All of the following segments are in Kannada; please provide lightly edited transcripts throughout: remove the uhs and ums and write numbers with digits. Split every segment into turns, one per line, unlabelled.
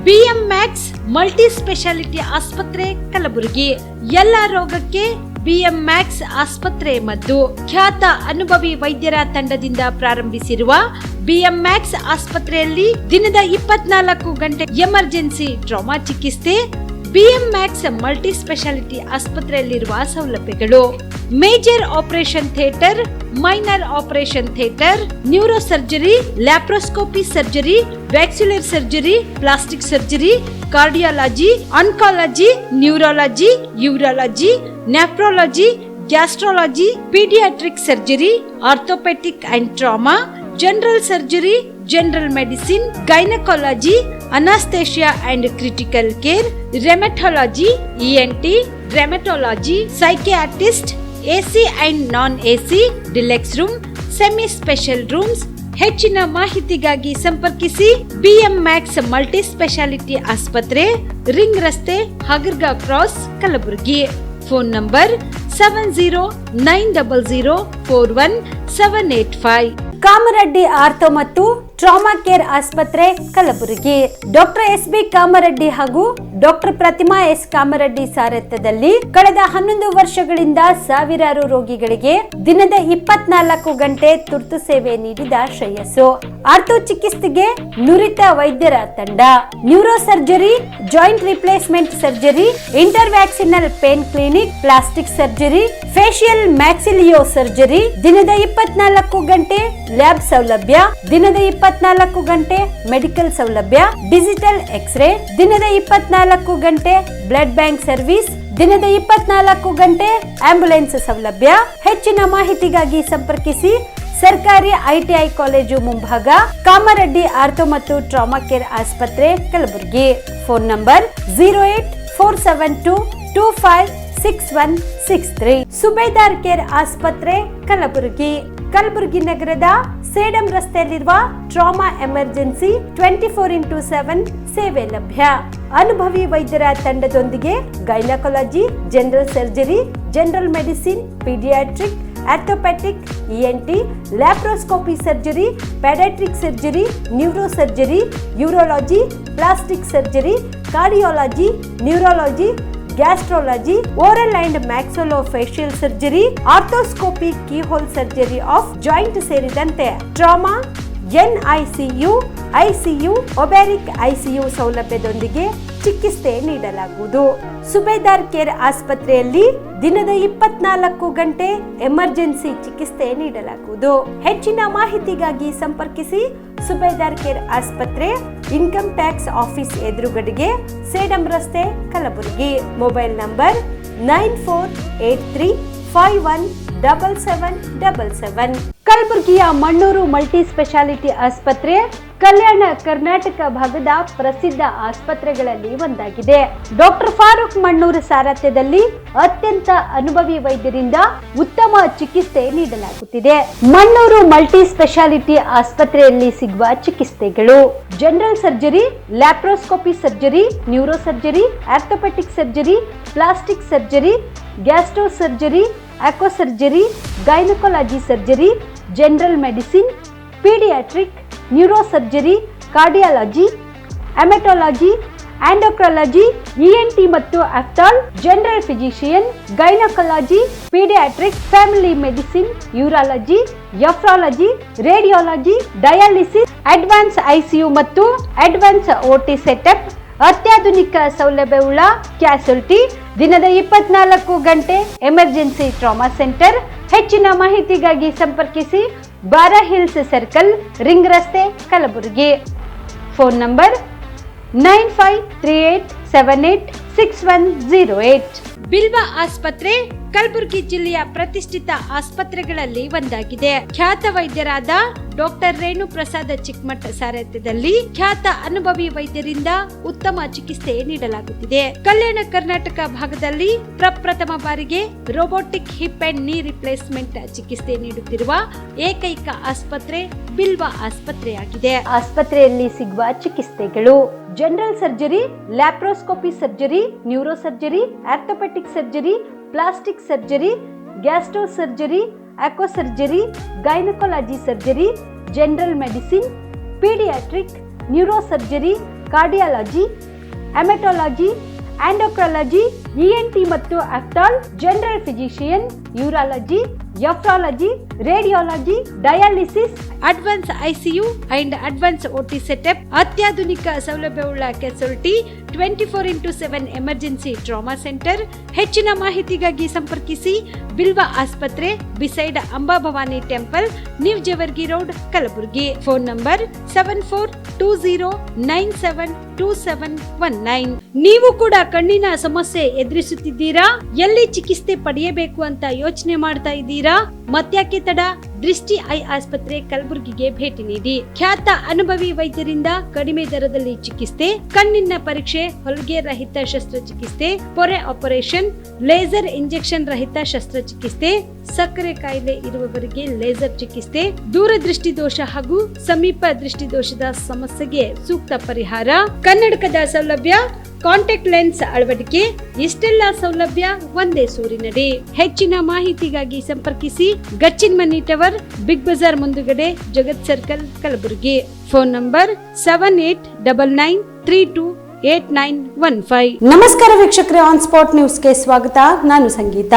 BMX ಮಲ್ಟಿ ಸ್ಪೆಷಾಲಿಟಿ ಆಸ್ಪತ್ರೆ ಕಲಬುರಗಿ. ಎಲ್ಲ ರೋಗಕ್ಕೆ BMX ಆಸ್ಪತ್ರೆ ಮದ್ದು. ಖ್ಯಾತ ಅನುಭವಿ ವೈದ್ಯರ ತಂಡದಿಂದ ಪ್ರಾರಂಭಿಸಿರುವ BMX ಆಸ್ಪತ್ರೆಯಲ್ಲಿ ದಿನದ 24 ಗಂಟೆ ಎಮರ್ಜೆನ್ಸಿ ಟ್ರಾಮಾ ಚಿಕಿತ್ಸೆ. BMX ಮಲ್ಟಿ ಸ್ಪೆಷಾಲಿಟಿ ಆಸ್ಪತ್ರೆಯಲ್ಲಿರುವ ಸೌಲಭ್ಯಗಳು: major operation theatre, minor operation theatre, neuro surgery, laparoscopy surgery, ವ್ಯಾಕ್ಸ್ಯುಲರ್ surgery, plastic surgery, cardiology, oncology, neurology, urology, nephrology, gastrology, paediatric surgery, orthopaedic and trauma, general surgery, general medicine, gynaecology, anaesthesia and critical care, rheumatology, ENT, rheumatology, psychiatrist, AC and non AC, deluxe room, semi special rooms. ಹೆಚ್ಚಿನ ಮಾಹಿತಿಗಾಗಿ ಸಂಪರ್ಕಿಸಿ BMX ಮಲ್ಟಿ ಸ್ಪೆಷಾಲಿಟಿ ಆಸ್ಪತ್ರೆ, ರಿಂಗ್ ರಸ್ತೆ, Hagarga cross, Kalaburagi. Phone number 7090041785.
Kamareddy ortho ಮತ್ತು ಟ್ರಾಮಾ ಕೇರ್ ಆಸ್ಪತ್ರೆ ಕಲಬುರಗಿ. ಡಾಕ್ಟರ್ SB ಕಾಮರೆಡ್ಡಿ ಹಾಗೂ ಡಾಕ್ಟರ್ ಪ್ರತಿಮಾ S ಕಾಮರೆಡ್ಡಿ ಸಾರಥ್ಯದಲ್ಲಿ ಕಳೆದ 11 ವರ್ಷಗಳಿಂದ ಸಾವಿರಾರು ರೋಗಿಗಳಿಗೆ ದಿನದ 24 ಗಂಟೆ ತುರ್ತು ಸೇವೆ ನೀಡಿದ ಶ್ರೇಯಸ್ಸು. ಆರ್ಥೋ ಚಿಕಿತ್ಸೆಗೆ ನುರಿತ ವೈದ್ಯರ ತಂಡ, neuro surgery, joint replacement surgery, interventional pain clinic, plastic surgery, facial maxillo surgery, ದಿನದ 24 ಗಂಟೆ ಲ್ಯಾಬ್ ಸೌಲಭ್ಯ, ದಿನದ 24 ಗಂಟೆ ಮೆಡಿಕಲ್ ಸೌಲಭ್ಯ, ಡಿಜಿಟಲ್ ಎಕ್ಸ್ರೇ, ದಿನದ 24 ಗಂಟೆ ಬ್ಲಡ್ ಬ್ಯಾಂಕ್ ಸರ್ವಿಸ್, ದಿನದ 24 ಗಂಟೆ ಆಂಬ್ಯುಲೆನ್ಸ್ ಸೌಲಭ್ಯ. ಹೆಚ್ಚಿನ ಮಾಹಿತಿಗಾಗಿ ಸಂಪರ್ಕಿಸಿ ಸರ್ಕಾರಿ ITI ಕಾಲೇಜು ಮುಂಭಾಗ, ಕಾಮರೆಡ್ಡಿ ಆರ್ಥೋ ಮತ್ತು ಟ್ರಾಮಾ ಕೇರ್ ಆಸ್ಪತ್ರೆ Kalaburagi. Phone number 08472256163. Subedar care ಆಸ್ಪತ್ರೆ ಕಲಬುರಗಿ. ಕಲಬುರಗಿ ನಗರದ ಸೇಡಂ ರಸ್ತೆಯಲ್ಲಿರುವ ಟ್ರಾಮಾ ಎಮರ್ಜೆನ್ಸಿ 24x7 ಸೇವೆ ಲಭ್ಯ. ಅನುಭವಿ ವೈದ್ಯರ ತಂಡದೊಂದಿಗೆ gynaecology, general surgery, general medicine, paediatric, orthopaedic, ENT, laparoscopy surgery, paediatric surgery, neuro surgery, urology, plastic surgery, cardiology, neurology, gastrology, oral and maxillofacial surgery, arthroscopy, keyhole surgery of joint ಸೇರಿದಂತೆ trauma, NICU, ICU, obstetric ICU ಸೌಲಭ್ಯದೊಂದಿಗೆ ಚಿಕಿತ್ಸೆ ನೀಡಲಾಗುವುದು. ಸುಬೇದಾರ್ ಕೇರ್ ಆಸ್ಪತ್ರೆಯಲ್ಲಿ ದಿನದ 24 ಗಂಟೆ ಎಮರ್ಜೆನ್ಸಿ ಚಿಕಿತ್ಸೆ ನೀಡಲಾಗುವುದು. ಹೆಚ್ಚಿನ ಮಾಹಿತಿಗಾಗಿ ಸಂಪರ್ಕಿಸಿ ಸುಬೇದಾರ್ ಕೇರ್ ಆಸ್ಪತ್ರೆ, ಇನ್ಕಮ್ ಟ್ಯಾಕ್ಸ್ ಆಫೀಸ್ ಎದುರುಗಡೆಗೆ, ಸೇಡಂ ರಸ್ತೆ, ಕಲಬುರಗಿ. Mobile number 9483517777. ಕಲಬುರಗಿಯ ಮಣ್ಣೂರು ಮಲ್ಟಿ ಸ್ಪೆಷಾಲಿಟಿ ಆಸ್ಪತ್ರೆ ಕಲ್ಯಾಣ ಕರ್ನಾಟಕ ಭಾಗದ ಪ್ರಸಿದ್ಧ ಆಸ್ಪತ್ರೆಗಳಲ್ಲಿ ಒಂದಾಗಿದೆ. ಡಾಕ್ಟರ್ ಫಾರೂಕ್ ಮಣ್ಣೂರು ಸಾರಥ್ಯದಲ್ಲಿ ಅತ್ಯಂತ ಅನುಭವಿ ವೈದ್ಯರಿಂದ ಉತ್ತಮ ಚಿಕಿತ್ಸೆ ನೀಡಲಾಗುತ್ತಿದೆ. ಮಣ್ಣೂರು ಮಲ್ಟಿ ಸ್ಪೆಷಾಲಿಟಿ ಆಸ್ಪತ್ರೆಯಲ್ಲಿ ಸಿಗುವ ಚಿಕಿತ್ಸೆಗಳು: general surgery, laparoscopy surgery, neuro surgery, orthopaedic surgery, plastic surgery, gastro surgery, aqua surgery, gynaecology surgery, general medicine, paediatric, neuro surgery, cardiology, haematology, endocrinology, ENT ಮತ್ತು ophthal, general physician, gynaecology, paediatric, family medicine, urology, nephrology, radiology, dialysis, advance ICU ಮತ್ತು ಅಡ್ವಾನ್ಸ್ OT ಸೆಟಪ್, ಅತ್ಯಾಧುನಿಕ ಸೌಲಭ್ಯವುಳ್ಳ ಕ್ಯಾಸುಲಿಟಿ, ದಿನದ 24 ಗಂಟೆ ಎಮರ್ಜೆನ್ಸಿ ಟ್ರಾಮಾ ಸೆಂಟರ್. ಹೆಚ್ಚಿನ ಮಾಹಿತಿಗಾಗಿ ಸಂಪರ್ಕಿಸಿ ಬಾರಾ ಹಿಲ್ಸ್ ಸರ್ಕಲ್, ರಿಂಗ್ ರಸ್ತೆ, ಕಲಬುರಗಿ. Phone number 9538786108. ಬಿಲ್ವಾ ಆಸ್ಪತ್ರೆ ಕಲಬುರಗಿ ಜಿಲ್ಲೆಯ ಪ್ರತಿಷ್ಠಿತ ಆಸ್ಪತ್ರೆಗಳಲ್ಲಿ ಒಂದಾಗಿದೆ. ಖ್ಯಾತ ವೈದ್ಯರಾದ ಡಾಕ್ಟರ್ ರೇಣು ಪ್ರಸಾದ್ ಚಿಕ್ಕಮಠ ಸಾರಥ್ಯದಲ್ಲಿ ಖ್ಯಾತ ಅನುಭವಿ ವೈದ್ಯರಿಂದ ಉತ್ತಮ ಚಿಕಿತ್ಸೆ ನೀಡಲಾಗುತ್ತಿದೆ. ಕಲ್ಯಾಣ ಕರ್ನಾಟಕ ಭಾಗದಲ್ಲಿ ಪ್ರಪ್ರಥಮ ಬಾರಿಗೆ robotic hip and knee replacement ಚಿಕಿತ್ಸೆ ನೀಡುತ್ತಿರುವ ಏಕೈಕ ಆಸ್ಪತ್ರೆ ಬಿಲ್ವಾ ಆಸ್ಪತ್ರೆಯಾಗಿದೆ. ಆಸ್ಪತ್ರೆಯಲ್ಲಿ ಸಿಗುವ ಚಿಕಿತ್ಸೆಗಳು: general surgery, laparoscopy surgery, neuro surgery, orthopaedic surgery, plastic surgery, gastro surgery, aqua surgery, gynaecology surgery, general medicine, paediatric, neuro surgery, cardiology, haematology, endocrinology, ENT ಮತ್ತು ophthal, general physician, urology, nephrology, radiology, dialysis,
advance ICU and advance OT setup, ಅತ್ಯಾಧುನಿಕ ಸೌಲಭ್ಯವುಳ್ಳ casualty, 24x7 emergency trauma centre. ಹೆಚ್ಚಿನ ಮಾಹಿತಿಗಾಗಿ ಸಂಪರ್ಕಿಸಿ ಬಿಲ್ವಾ ಆಸ್ಪತ್ರೆ, beside Amba Bhavani temple, new Jevargi road, Kalaburagi. Phone number 7420972719. ನೀವು ಕೂಡ ಕಣ್ಣಿನ ಸಮಸ್ಯೆ ಎದುರಿಸುತ್ತಿದ್ದೀರಾ? ಎಲ್ಲಿ ಚಿಕಿತ್ಸೆ ಪಡೆಯಬೇಕು ಅಂತ ಯೋಚನೆ ಮಾಡ್ತಾ ಇದ್ದೀರಾ? ಮತ್ಯಾಕೆ ತಡ? ದೃಷ್ಟಿ ಐ ಆಸ್ಪತ್ರೆ ಕಲಬುರಗಿಗೆ ಭೇಟಿ ನೀಡಿ. ಖ್ಯಾತ ಅನುಭವಿ ವೈದ್ಯರಿಂದ ಕಡಿಮೆ ದರದಲ್ಲಿ ಚಿಕಿತ್ಸೆ, ಕಣ್ಣಿನ ಪರೀಕ್ಷೆ, ಹೊಲಿಗೆ ರಹಿತ ಶಸ್ತ್ರಚಿಕಿತ್ಸೆ, ಪೊರೆ ಆಪರೇಷನ್, ಲೇಸರ್ ಇಂಜೆಕ್ಷನ್ ರಹಿತ ಶಸ್ತ್ರಚಿಕಿತ್ಸೆ, ಸಕ್ಕರೆ ಕಾಯಿಲೆ ಇರುವವರಿಗೆ ಲೇಸರ್ ಚಿಕಿತ್ಸೆ, ದೂರದೃಷ್ಟಿ ದೋಷ ಹಾಗೂ ಸಮೀಪ ದೃಷ್ಟಿ ದೋಷದ ಸಮಸ್ಯೆಗೆ ಸೂಕ್ತ ಪರಿಹಾರ, ಕನ್ನಡಕದ ಸೌಲಭ್ಯ, ಕಾಂಟ್ಯಾಕ್ಟ್ ಲೆನ್ಸ್ ಅಳವಡಿಕೆ, ಇಷ್ಟೆಲ್ಲ ಸೌಲಭ್ಯ ಒಂದೇ ಸೂರಿನಡಿ. ಹೆಚ್ಚಿನ ಮಾಹಿತಿಗಾಗಿ ಸಂಪರ್ಕಿಸಿ Gachchinamani tower, Big Bazaar ಮುಂದುಗಡೆ, Jagat circle, Kalaburagi. Phone number 7899328915.
ನಮಸ್ಕಾರ ವೀಕ್ಷಕರೇ, ಆನ್ ಸ್ಪಾಟ್ ನ್ಯೂಸ್ಗೆ ಸ್ವಾಗತ. ನಾನು ಸಂಗೀತ.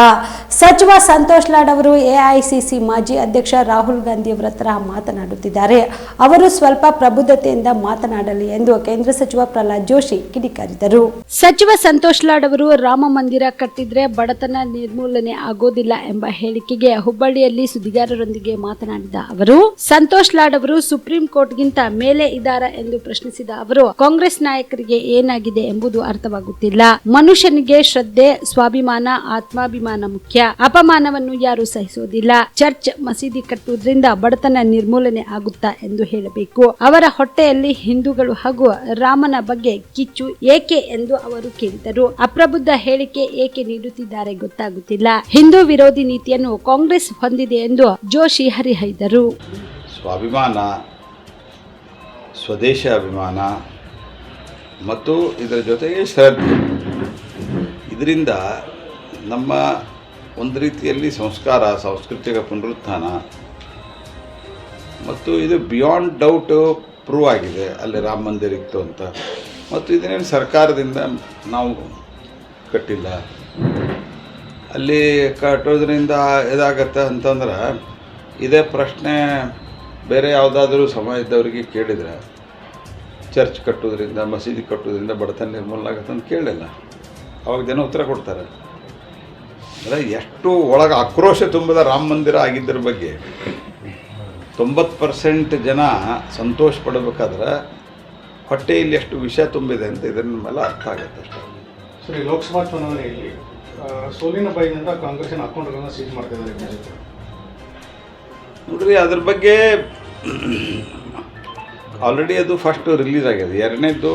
ಸಚಿವ ಸಂತೋಷ್ ಲಾಡ್ ಅವರು AICC ಮಾಜಿ ಅಧ್ಯಕ್ಷ ರಾಹುಲ್ ಗಾಂಧಿ ಅವರ ತರಹ ಮಾತನಾಡುತ್ತಿದ್ದಾರೆ. ಅವರು ಸ್ವಲ್ಪ ಪ್ರಬುದ್ಧತೆಯಿಂದ ಮಾತನಾಡಲಿ ಎಂದು ಕೇಂದ್ರ ಸಚಿವ ಪ್ರಹ್ಲಾದ್ ಜೋಶಿ ಕಿಡಿಕಾರಿದರು.
ಸಚಿವ ಸಂತೋಷ್ ಲಾಡ್ ಅವರು ರಾಮ ಮಂದಿರ ಕಟ್ಟಿದ್ರೆ ಬಡತನ ನಿರ್ಮೂಲನೆ ಆಗೋದಿಲ್ಲ ಎಂಬ ಹೇಳಿಕೆಗೆ ಹುಬ್ಬಳ್ಳಿಯಲ್ಲಿ ಸುದ್ದಿಗಾರರೊಂದಿಗೆ ಮಾತನಾಡಿದ ಅವರು, ಸಂತೋಷ್ ಲಾಡ್ ಅವರು ಸುಪ್ರೀಂ ಕೋರ್ಟ್ಗಿಂತ ಮೇಲೆ ಇದ್ದಾರಾ ಎಂದು ಪ್ರಶ್ನಿಸಿದ ಅವರು, ಕಾಂಗ್ರೆಸ್ ನಾಯಕರಿಗೆ ಏನಾಗಿದೆ ಎಂಬುದು ಅರ್ಥವಾಗುತ್ತಿಲ್ಲ. ಮನುಷ್ಯನಿಗೆ ಶ್ರದ್ಧೆ, ಸ್ವಾಭಿಮಾನ, ಆತ್ಮಾಭಿಮಾನ ಮುಖ್ಯ. ಅಪಮಾನವನ್ನು ಯಾರು ಸಹಿಸುವುದಿಲ್ಲ. ಚರ್ಚ್, ಮಸೀದಿ ಕಟ್ಟುವುದರಿಂದ ಬಡತನ ನಿರ್ಮೂಲನೆ ಆಗುತ್ತಾ ಎಂದು ಹೇಳಬೇಕು. ಅವರ ಹೊಟ್ಟೆಯಲ್ಲಿ ಹಿಂದೂಗಳು ಹಾಗೂ ರಾಮನ ಬಗ್ಗೆ ಕಿಚ್ಚು ಏಕೆ ಎಂದು ಅವರು ಕೇಳಿದರು. ಅಪ್ರಬುದ್ಧ ಹೇಳಿಕೆ ಏಕೆ ನೀಡುತ್ತಿದ್ದಾರೆ ಗೊತ್ತಾಗುತ್ತಿಲ್ಲ. ಹಿಂದೂ ವಿರೋಧಿ ನೀತಿಯನ್ನು ಕಾಂಗ್ರೆಸ್ ಹೊಂದಿದೆ ಎಂದು ಜೋಶಿ ಹರಿಹಾಯ್ದರು.
ಸ್ವಾಭಿಮಾನ, ಸ್ವದೇಶ ಅಭಿಮಾನ ಮತ್ತು ಇದರ ಜೊತೆಗೆ ಶ್ರದ್ಧೆ, ಇದರಿಂದ ನಮ್ಮ ಒಂದು ರೀತಿಯಲ್ಲಿ ಸಂಸ್ಕಾರ, ಸಾಂಸ್ಕೃತಿಕ ಪುನರುತ್ಥಾನ ಮತ್ತು ಇದು ಬಿಯಾಂಡ್ ಡೌಟ್ ಪ್ರೂವ್ ಆಗಿದೆ ಅಲ್ಲಿ ರಾಮ ಮಂದಿರ ಇತ್ತು ಅಂತ. ಮತ್ತು ಇದನ್ನೇನು ಸರ್ಕಾರದಿಂದ ನಾವು ಕಟ್ಟಿಲ್ಲ, ಅಲ್ಲಿ ಕಟ್ಟೋದ್ರಿಂದ ಇದಾಗತ್ತೆ ಅಂತಂದ್ರೆ ಇದೇ ಪ್ರಶ್ನೆ ಬೇರೆ ಯಾವುದಾದ್ರೂ ಸಮಾಜದವರಿಗೆ ಕೇಳಿದರೆ ಚರ್ಚ್ ಕಟ್ಟೋದ್ರಿಂದ, ಮಸೀದಿ ಕಟ್ಟೋದ್ರಿಂದ ಬಡತನ ನಿರ್ಮೂಲನೆ ಆಗುತ್ತೆ ಅಂತ ಕೇಳಲಿಲ್ಲ. ಅವಾಗ ಜನ ಉತ್ತರ ಕೊಡ್ತಾರೆ. ಅಂದರೆ ಎಷ್ಟು ಒಳಗೆ ಆಕ್ರೋಶ ತುಂಬಿದ ರಾಮ ಮಂದಿರ ಆಗಿದ್ದರ ಬಗ್ಗೆ 90% ಜನ ಸಂತೋಷ ಪಡಬೇಕಾದ್ರೆ ಹೊಟ್ಟೆಯಲ್ಲಿ ಎಷ್ಟು ವಿಷ ತುಂಬಿದೆ ಅಂತ ಇದರ ಮೇಲೆ ಅರ್ಥ ಆಗುತ್ತೆ ಅಷ್ಟೇ.
ಸರಿ, ಲೋಕಸಭಾ ಚುನಾವಣೆಯಲ್ಲಿ ಸೋಲಿನ ಭಯದಿಂದ ಕಾಂಗ್ರೆಸ್ಸಿನ ಅಕೌಂಟ್ಗಳನ್ನು ಸೀಜ್ ಮಾಡ್ತಿದ್ದಾರೆ ಬಿಜೆಪಿ.
ನೋಡ್ರಿ, ಅದ್ರ ಬಗ್ಗೆ ಆಲ್ರೆಡಿ ಅದು ಫಸ್ಟ್ ರಿಲೀಸ್ ಆಗಿದೆ. ಎರಡನೇದು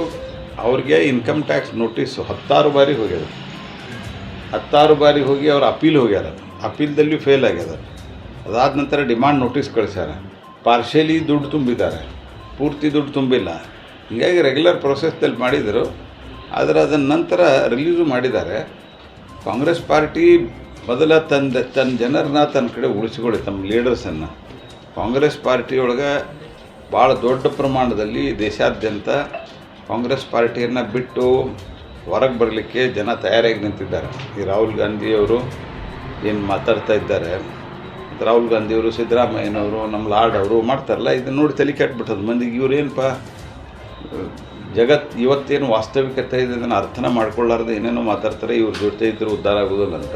ಅವ್ರಿಗೆ ಇನ್ಕಮ್ ಟ್ಯಾಕ್ಸ್ ನೋಟಿಸು 16 ಬಾರಿ ಹೋಗ್ಯದ. 16 ಬಾರಿ ಹೋಗಿ ಅವ್ರು ಅಪೀಲ್ ಹೋಗ್ಯಾರ. ಅಪೀಲ್ದಲ್ಲಿ ಫೇಲ್ ಆಗ್ಯದ. ಅದಾದ ನಂತರ ಡಿಮಾಂಡ್ ನೋಟಿಸ್ ಕಳಿಸ್ಯಾರ. ಪಾರ್ಷಿಯಲಿ ದುಡ್ಡು ತುಂಬಿದ್ದಾರೆ, ಪೂರ್ತಿ ದುಡ್ಡು ತುಂಬಿಲ್ಲ. ಹೀಗಾಗಿ ರೆಗ್ಯುಲರ್ ಪ್ರೊಸೆಸ್ದಲ್ಲಿ ಮಾಡಿದರು. ಆದರೆ ಅದನ್ನ ನಂತರ ರಿಲೀಸು ಮಾಡಿದ್ದಾರೆ. ಕಾಂಗ್ರೆಸ್ ಪಾರ್ಟಿ ಮೊದಲ ತನ್ನ ಜನರನ್ನ ತನ್ನ ಕಡೆ ಉಳಿಸ್ಕೊಳ್ಳಿ, ತಮ್ಮ ಲೀಡರ್ಸನ್ನು. ಕಾಂಗ್ರೆಸ್ ಪಾರ್ಟಿಯೊಳಗೆ ಭಾಳ ದೊಡ್ಡ ಪ್ರಮಾಣದಲ್ಲಿ ದೇಶಾದ್ಯಂತ ಕಾಂಗ್ರೆಸ್ ಪಾರ್ಟಿಯನ್ನು ಬಿಟ್ಟು ಹೊರಗೆ ಬರಲಿಕ್ಕೆ ಜನ ತಯಾರಾಗಿ ನಿಂತಿದ್ದಾರೆ. ಈ ರಾಹುಲ್ ಗಾಂಧಿಯವರು ಏನು ಮಾತಾಡ್ತಾ ಇದ್ದಾರೆ, ರಾಹುಲ್ ಗಾಂಧಿಯವರು, ಸಿದ್ದರಾಮಯ್ಯನವರು, ನಮ್ಮ ಲಾಡ್ ಅವರು ಮಾಡ್ತಾರಲ್ಲ, ಇದನ್ನು ನೋಡಿ ತಲೆ ಕೆಟ್ಬಿಟ್ಟದು ಮಂದಿಗೆ. ಇವ್ರೇನಪ್ಪ ಇವತ್ತೇನು ವಾಸ್ತವಿಕತೆ ಇದೆ ಅದನ್ನು ಅರ್ಥನ ಮಾಡ್ಕೊಳ್ಳಾರ್ದು ಏನೇನೋ ಮಾತಾಡ್ತಾರೆ. ಇವ್ರ ಜೊತೆ ಇದ್ದರೂ ಉದ್ಧಾರ ಆಗೋದಿಲ್ಲ ಅಂತ.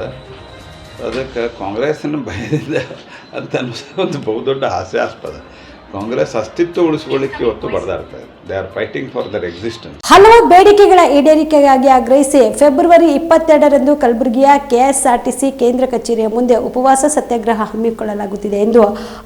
ಅದಕ್ಕೆ ಕಾಂಗ್ರೆಸ್ಸಿನ ಭಯದಿಂದ ಅಂತ ಅನ್ನಿಸೋ ಒಂದು ಬಹುದೊಡ್ಡ ಹಾಸ್ಯಾಸ್ಪದ. ಕಾಂಗ್ರೆಸ್ ಅಸ್ತಿತ್ವ ಉಳಿಸಿಕೊಳ್ಳಿಕ್ಕೆ ಇವತ್ತು ಬಡದಾಡ್ತಾ ಇದೆ. They are fighting for there existence.
ಹಲವು ಬೇಡಿಕೆಗಳ ಈಡೇರಿಕೆಗಾಗಿ ಆಗ್ರಹಿಸಿ ಫೆಬ್ರವರಿ 22ರಂದು ಕಲಬುರಗಿಯ KSRTC ಕೇಂದ್ರ ಕಚೇರಿಯ ಮುಂದೆ ಉಪವಾಸ ಸತ್ಯಾಗ್ರಹ ಹಮ್ಮಿಕೊಳ್ಳಲಾಗುತ್ತಿದೆ ಎಂದು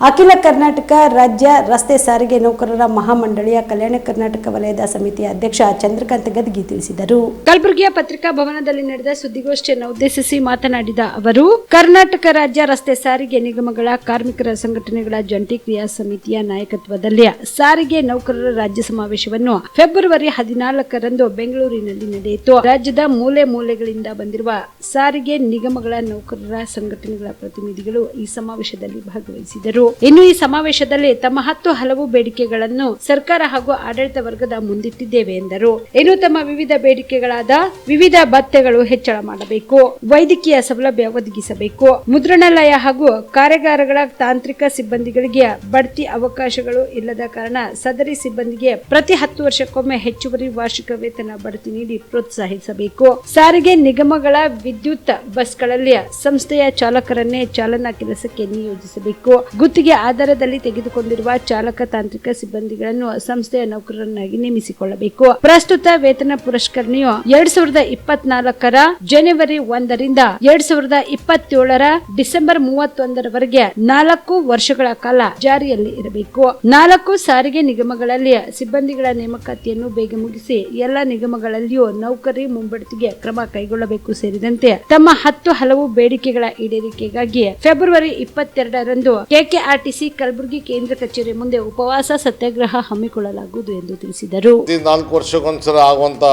ಅಖಿಲ ಕರ್ನಾಟಕ ರಾಜ್ಯ ರಸ್ತೆ ಸಾರಿಗೆ ನೌಕರರ ಮಹಾಮಂಡಳಿಯ ಕಲ್ಯಾಣ ಕರ್ನಾಟಕ ವಲಯದ ಸಮಿತಿಯ ಅಧ್ಯಕ್ಷ ಚಂದ್ರಕಾಂತ್ ಗದ್ಗಿ ತಿಳಿಸಿದರು.
ಕಲಬುರಗಿಯ ಪತ್ರಿಕಾ ಭವನದಲ್ಲಿ ನಡೆದ ಸುದ್ದಿಗೋಷ್ಠಿಯನ್ನು ಉದ್ದೇಶಿಸಿ ಮಾತನಾಡಿದ ಅವರು, ಕರ್ನಾಟಕ ರಾಜ್ಯ ರಸ್ತೆ ಸಾರಿಗೆ ನಿಗಮಗಳ ಕಾರ್ಮಿಕರ ಸಂಘಟನೆಗಳ ಜಂಟಿ ಕ್ರಿಯಾ ಸಮಿತಿಯ ನಾಯಕತ್ವದಲ್ಲಿ ಸಾರಿಗೆ ನೌಕರರ ರಾಜ್ಯ ಸಮಾವೇಶ ಸಮಾವೇಶವನ್ನು ಫೆಬ್ರವರಿ 14ರಂದು ಬೆಂಗಳೂರಿನಲ್ಲಿ ನಡೆಯಿತು. ರಾಜ್ಯದ ಮೂಲೆ ಮೂಲೆಗಳಿಂದ ಬಂದಿರುವ ಸಾರಿಗೆ ನಿಗಮಗಳ ನೌಕರರ ಸಂಘಟನೆಗಳ ಪ್ರತಿನಿಧಿಗಳು ಈ ಸಮಾವೇಶದಲ್ಲಿ ಭಾಗವಹಿಸಿದರು. ಇನ್ನು ಈ ಸಮಾವೇಶದಲ್ಲಿ ತಮ್ಮ 10 ಹಲವು ಬೇಡಿಕೆಗಳನ್ನು ಸರ್ಕಾರ ಹಾಗೂ ಆಡಳಿತ ವರ್ಗದ ಮುಂದಿಟ್ಟಿದ್ದೇವೆ ಎಂದರು. ಇನ್ನು ತಮ್ಮ ವಿವಿಧ ಬೇಡಿಕೆಗಳಾದ ವಿವಿಧ ಭತ್ಯೆಗಳು ಹೆಚ್ಚಳ ಮಾಡಬೇಕು, ವೈದ್ಯಕೀಯ ಸೌಲಭ್ಯ ಒದಗಿಸಬೇಕು, ಮುದ್ರಣಾಲಯ ಹಾಗೂ ಕಾರ್ಯಾಗಾರಗಳ ತಾಂತ್ರಿಕ ಸಿಬ್ಬಂದಿಗಳಿಗೆ ಬಡ್ತಿ ಅವಕಾಶಗಳು ಇಲ್ಲದ ಕಾರಣ ಸದರಿ ಸಿಬ್ಬಂದಿಗೆ ಪ್ರತಿ 10 ವರ್ಷಕ್ಕೊಮ್ಮೆ ಹೆಚ್ಚುವರಿ ವಾರ್ಷಿಕ ವೇತನ ಬಡ್ತಿ ನೀಡಿ ಪ್ರೋತ್ಸಾಹಿಸಬೇಕು. ಸಾರಿಗೆ ನಿಗಮಗಳ ವಿದ್ಯುತ್ ಬಸ್ಗಳಲ್ಲಿ ಸಂಸ್ಥೆಯ ಚಾಲಕರನ್ನೇ ಚಾಲನಾ ಕೆಲಸಕ್ಕೆ ನಿಯೋಜಿಸಬೇಕು. ಗುತ್ತಿಗೆ ಆಧಾರದಲ್ಲಿ ತೆಗೆದುಕೊಂಡಿರುವ ಚಾಲಕ ತಾಂತ್ರಿಕ ಸಿಬ್ಬಂದಿಗಳನ್ನು ಸಂಸ್ಥೆಯ ನೌಕರರನ್ನಾಗಿ ನೇಮಿಸಿಕೊಳ್ಳಬೇಕು. ಪ್ರಸ್ತುತ ವೇತನ ಪುರಸ್ಕರಣೆಯು 2024ರ ಜನವರಿ 1ರಿಂದ 2027ರ ಡಿಸೆಂಬರ್ 31ರವರೆಗೆ 4 ವರ್ಷಗಳ ಕಾಲ ಜಾರಿಯಲ್ಲಿ ಇರಬೇಕು. 4 ಸಾರಿಗೆ ನಿಗಮಗಳಲ್ಲಿ ಸಿಬ್ಬಂದಿಗಳ ನೇಮಕಾತಿಯನ್ನು ಬೇಗ ಮುಗಿಸಿ ಎಲ್ಲ ನಿಗಮಗಳಲ್ಲಿಯೂ ನೌಕರಿ ಮುಂಬಡ್ತಿಗೆ ಕ್ರಮ ಕೈಗೊಳ್ಳಬೇಕು ಸೇರಿದಂತೆ ತಮ್ಮ 10 ಹಲವು ಬೇಡಿಕೆಗಳ ಈಡೇರಿಕೆಗಾಗಿ ಫೆಬ್ರವರಿ 22ರಂದು ಕೆಕೆಆರ್ಟಿಸಿ ಕಲಬುರಗಿ ಕೇಂದ್ರ ಕಚೇರಿ ಮುಂದೆ ಉಪವಾಸ ಸತ್ಯಾಗ್ರಹ ಹಮ್ಮಿಕೊಳ್ಳಲಾಗುವುದು ಎಂದು ತಿಳಿಸಿದರು.
4 ವರ್ಷಕ್ಕೊಂದ್ಸಲ ಆಗುವಂಥ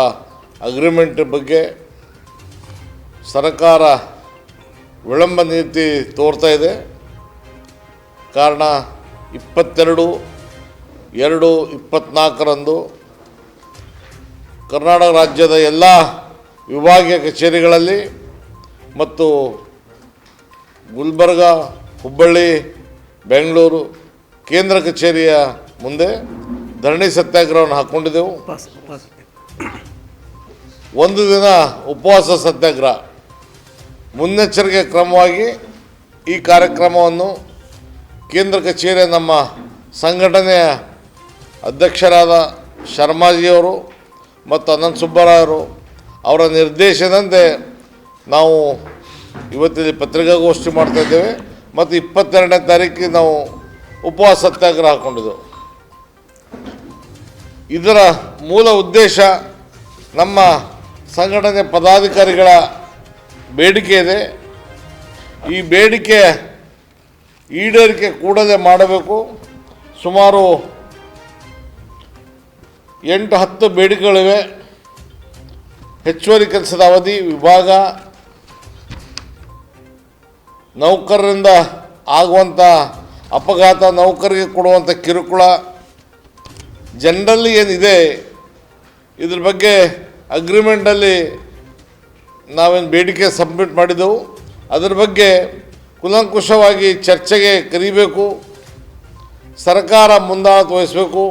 ಅಗ್ರಿಮೆಂಟ್ ಬಗ್ಗೆ ಸರ್ಕಾರ ವಿಳಂಬ ನೀತಿ ತೋರ್ತಾ ಇದೆ. ಕಾರಣ 22/2/24ರಂದು ಕರ್ನಾಟಕ ರಾಜ್ಯದ ಎಲ್ಲ ವಿಭಾಗೀಯ ಕಚೇರಿಗಳಲ್ಲಿ ಮತ್ತು ಗುಲ್ಬರ್ಗ, ಹುಬ್ಬಳ್ಳಿ, ಬೆಂಗಳೂರು ಕೇಂದ್ರ ಕಚೇರಿಯ ಮುಂದೆ ಧರಣಿ ಸತ್ಯಾಗ್ರಹವನ್ನು ಹಾಕ್ಕೊಂಡಿದ್ದೆವು. 1 ದಿನ ಉಪವಾಸ ಸತ್ಯಾಗ್ರಹ ಮುನ್ನೆಚ್ಚರಿಕೆ ಕ್ರಮವಾಗಿ ಈ ಕಾರ್ಯಕ್ರಮವನ್ನು ಕೇಂದ್ರ ಕಚೇರಿಯ ನಮ್ಮ ಸಂಘಟನೆಯ ಅಧ್ಯಕ್ಷರಾದ ಶರ್ಮಾಜಿಯವರು ಮತ್ತು ಅನಂತ ಸುಬ್ಬರಾಯರು ಅವರ ನಿರ್ದೇಶನದಂತೆ ನಾವು ಇವತ್ತಿಲ್ಲಿ ಪತ್ರಿಕಾಗೋಷ್ಠಿ ಮಾಡ್ತಾಯಿದ್ದೇವೆ ಮತ್ತು 22ನೇ ತಾರೀಕಿಗೆ ನಾವು ಉಪವಾಸ ಸತ್ಯಾಗ್ರಹ ಹಾಕ್ಕೊಂಡಿದ್ದೆವು. ಇದರ ಮೂಲ ಉದ್ದೇಶ ನಮ್ಮ ಸಂಘಟನೆ ಪದಾಧಿಕಾರಿಗಳ ಬೇಡಿಕೆ ಇದೆ. ಈ ಬೇಡಿಕೆ ಈಡೇರಿಕೆ ಕೂಡಲೇ ಮಾಡಬೇಕು. ಸುಮಾರು 8-10 ಬೇಡಿಕೆಗಳಿವೆ. ಹೆಚ್ಚುವರಿ ಕೆಲಸದ ಅವಧಿ, ವಿಭಾಗ, ನೌಕರರಿಂದ ಆಗುವಂಥ ಅಪಘಾತ, ನೌಕರಿಗೆ ಕೊಡುವಂಥ ಕಿರುಕುಳ, ಜನರಲ್ಲಿ ಏನಿದೆ ಇದ್ರ ಬಗ್ಗೆ ಅಗ್ರಿಮೆಂಟಲ್ಲಿ ನಾವೇನು ಬೇಡಿಕೆ ಸಬ್ಮಿಟ್ ಮಾಡಿದೆವು ಅದರ ಬಗ್ಗೆ ಕುಲಂಕುಷವಾಗಿ ಚರ್ಚೆಗೆ ಕರೀಬೇಕು. ಸರ್ಕಾರ ಮುಂದಾಳತ್ವ ವಹಿಸಬೇಕು.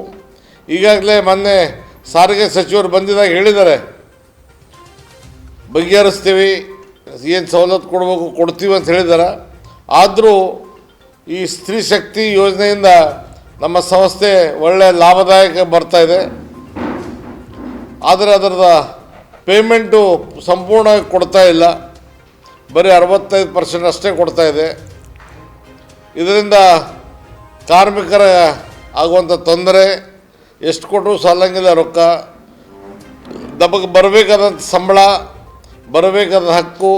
ಈಗಾಗಲೇ ಮೊನ್ನೆ ಸಾರಿಗೆ ಸಚಿವರು ಬಂದಿದ್ದಾಗ ಹೇಳಿದ್ದಾರೆ, ಬಗೆಹರಿಸ್ತೀವಿ, ಏನು ಸವಲತ್ತು ಕೊಡಬೇಕು ಕೊಡ್ತೀವಿ ಅಂತ ಹೇಳಿದ್ದಾರೆ. ಆದರೂ ಈ ಸ್ತ್ರೀ ಶಕ್ತಿ ಯೋಜನೆಯಿಂದ ನಮ್ಮ ಸಂಸ್ಥೆ ಒಳ್ಳೆಯ ಲಾಭದಾಯಕ ಬರ್ತಾಯಿದೆ. ಆದರೆ ಅದರದ ಪೇಮೆಂಟು ಸಂಪೂರ್ಣವಾಗಿ ಕೊಡ್ತಾ ಇಲ್ಲ, ಬರೀ 65% ಅಷ್ಟೇ ಕೊಡ್ತಾ ಇದೆ. ಇದರಿಂದ ಕಾರ್ಮಿಕರ ಆಗುವಂಥ ತೊಂದರೆ, ಎಷ್ಟು ಕೊಟ್ಟರು ಸಾಲಂಗಿಲ್ಲ ರೊಕ್ಕ, ನಮಗೆ ಬರಬೇಕಾದಂಥ ಸಂಬಳ, ಬರಬೇಕಾದ ಹಕ್ಕು,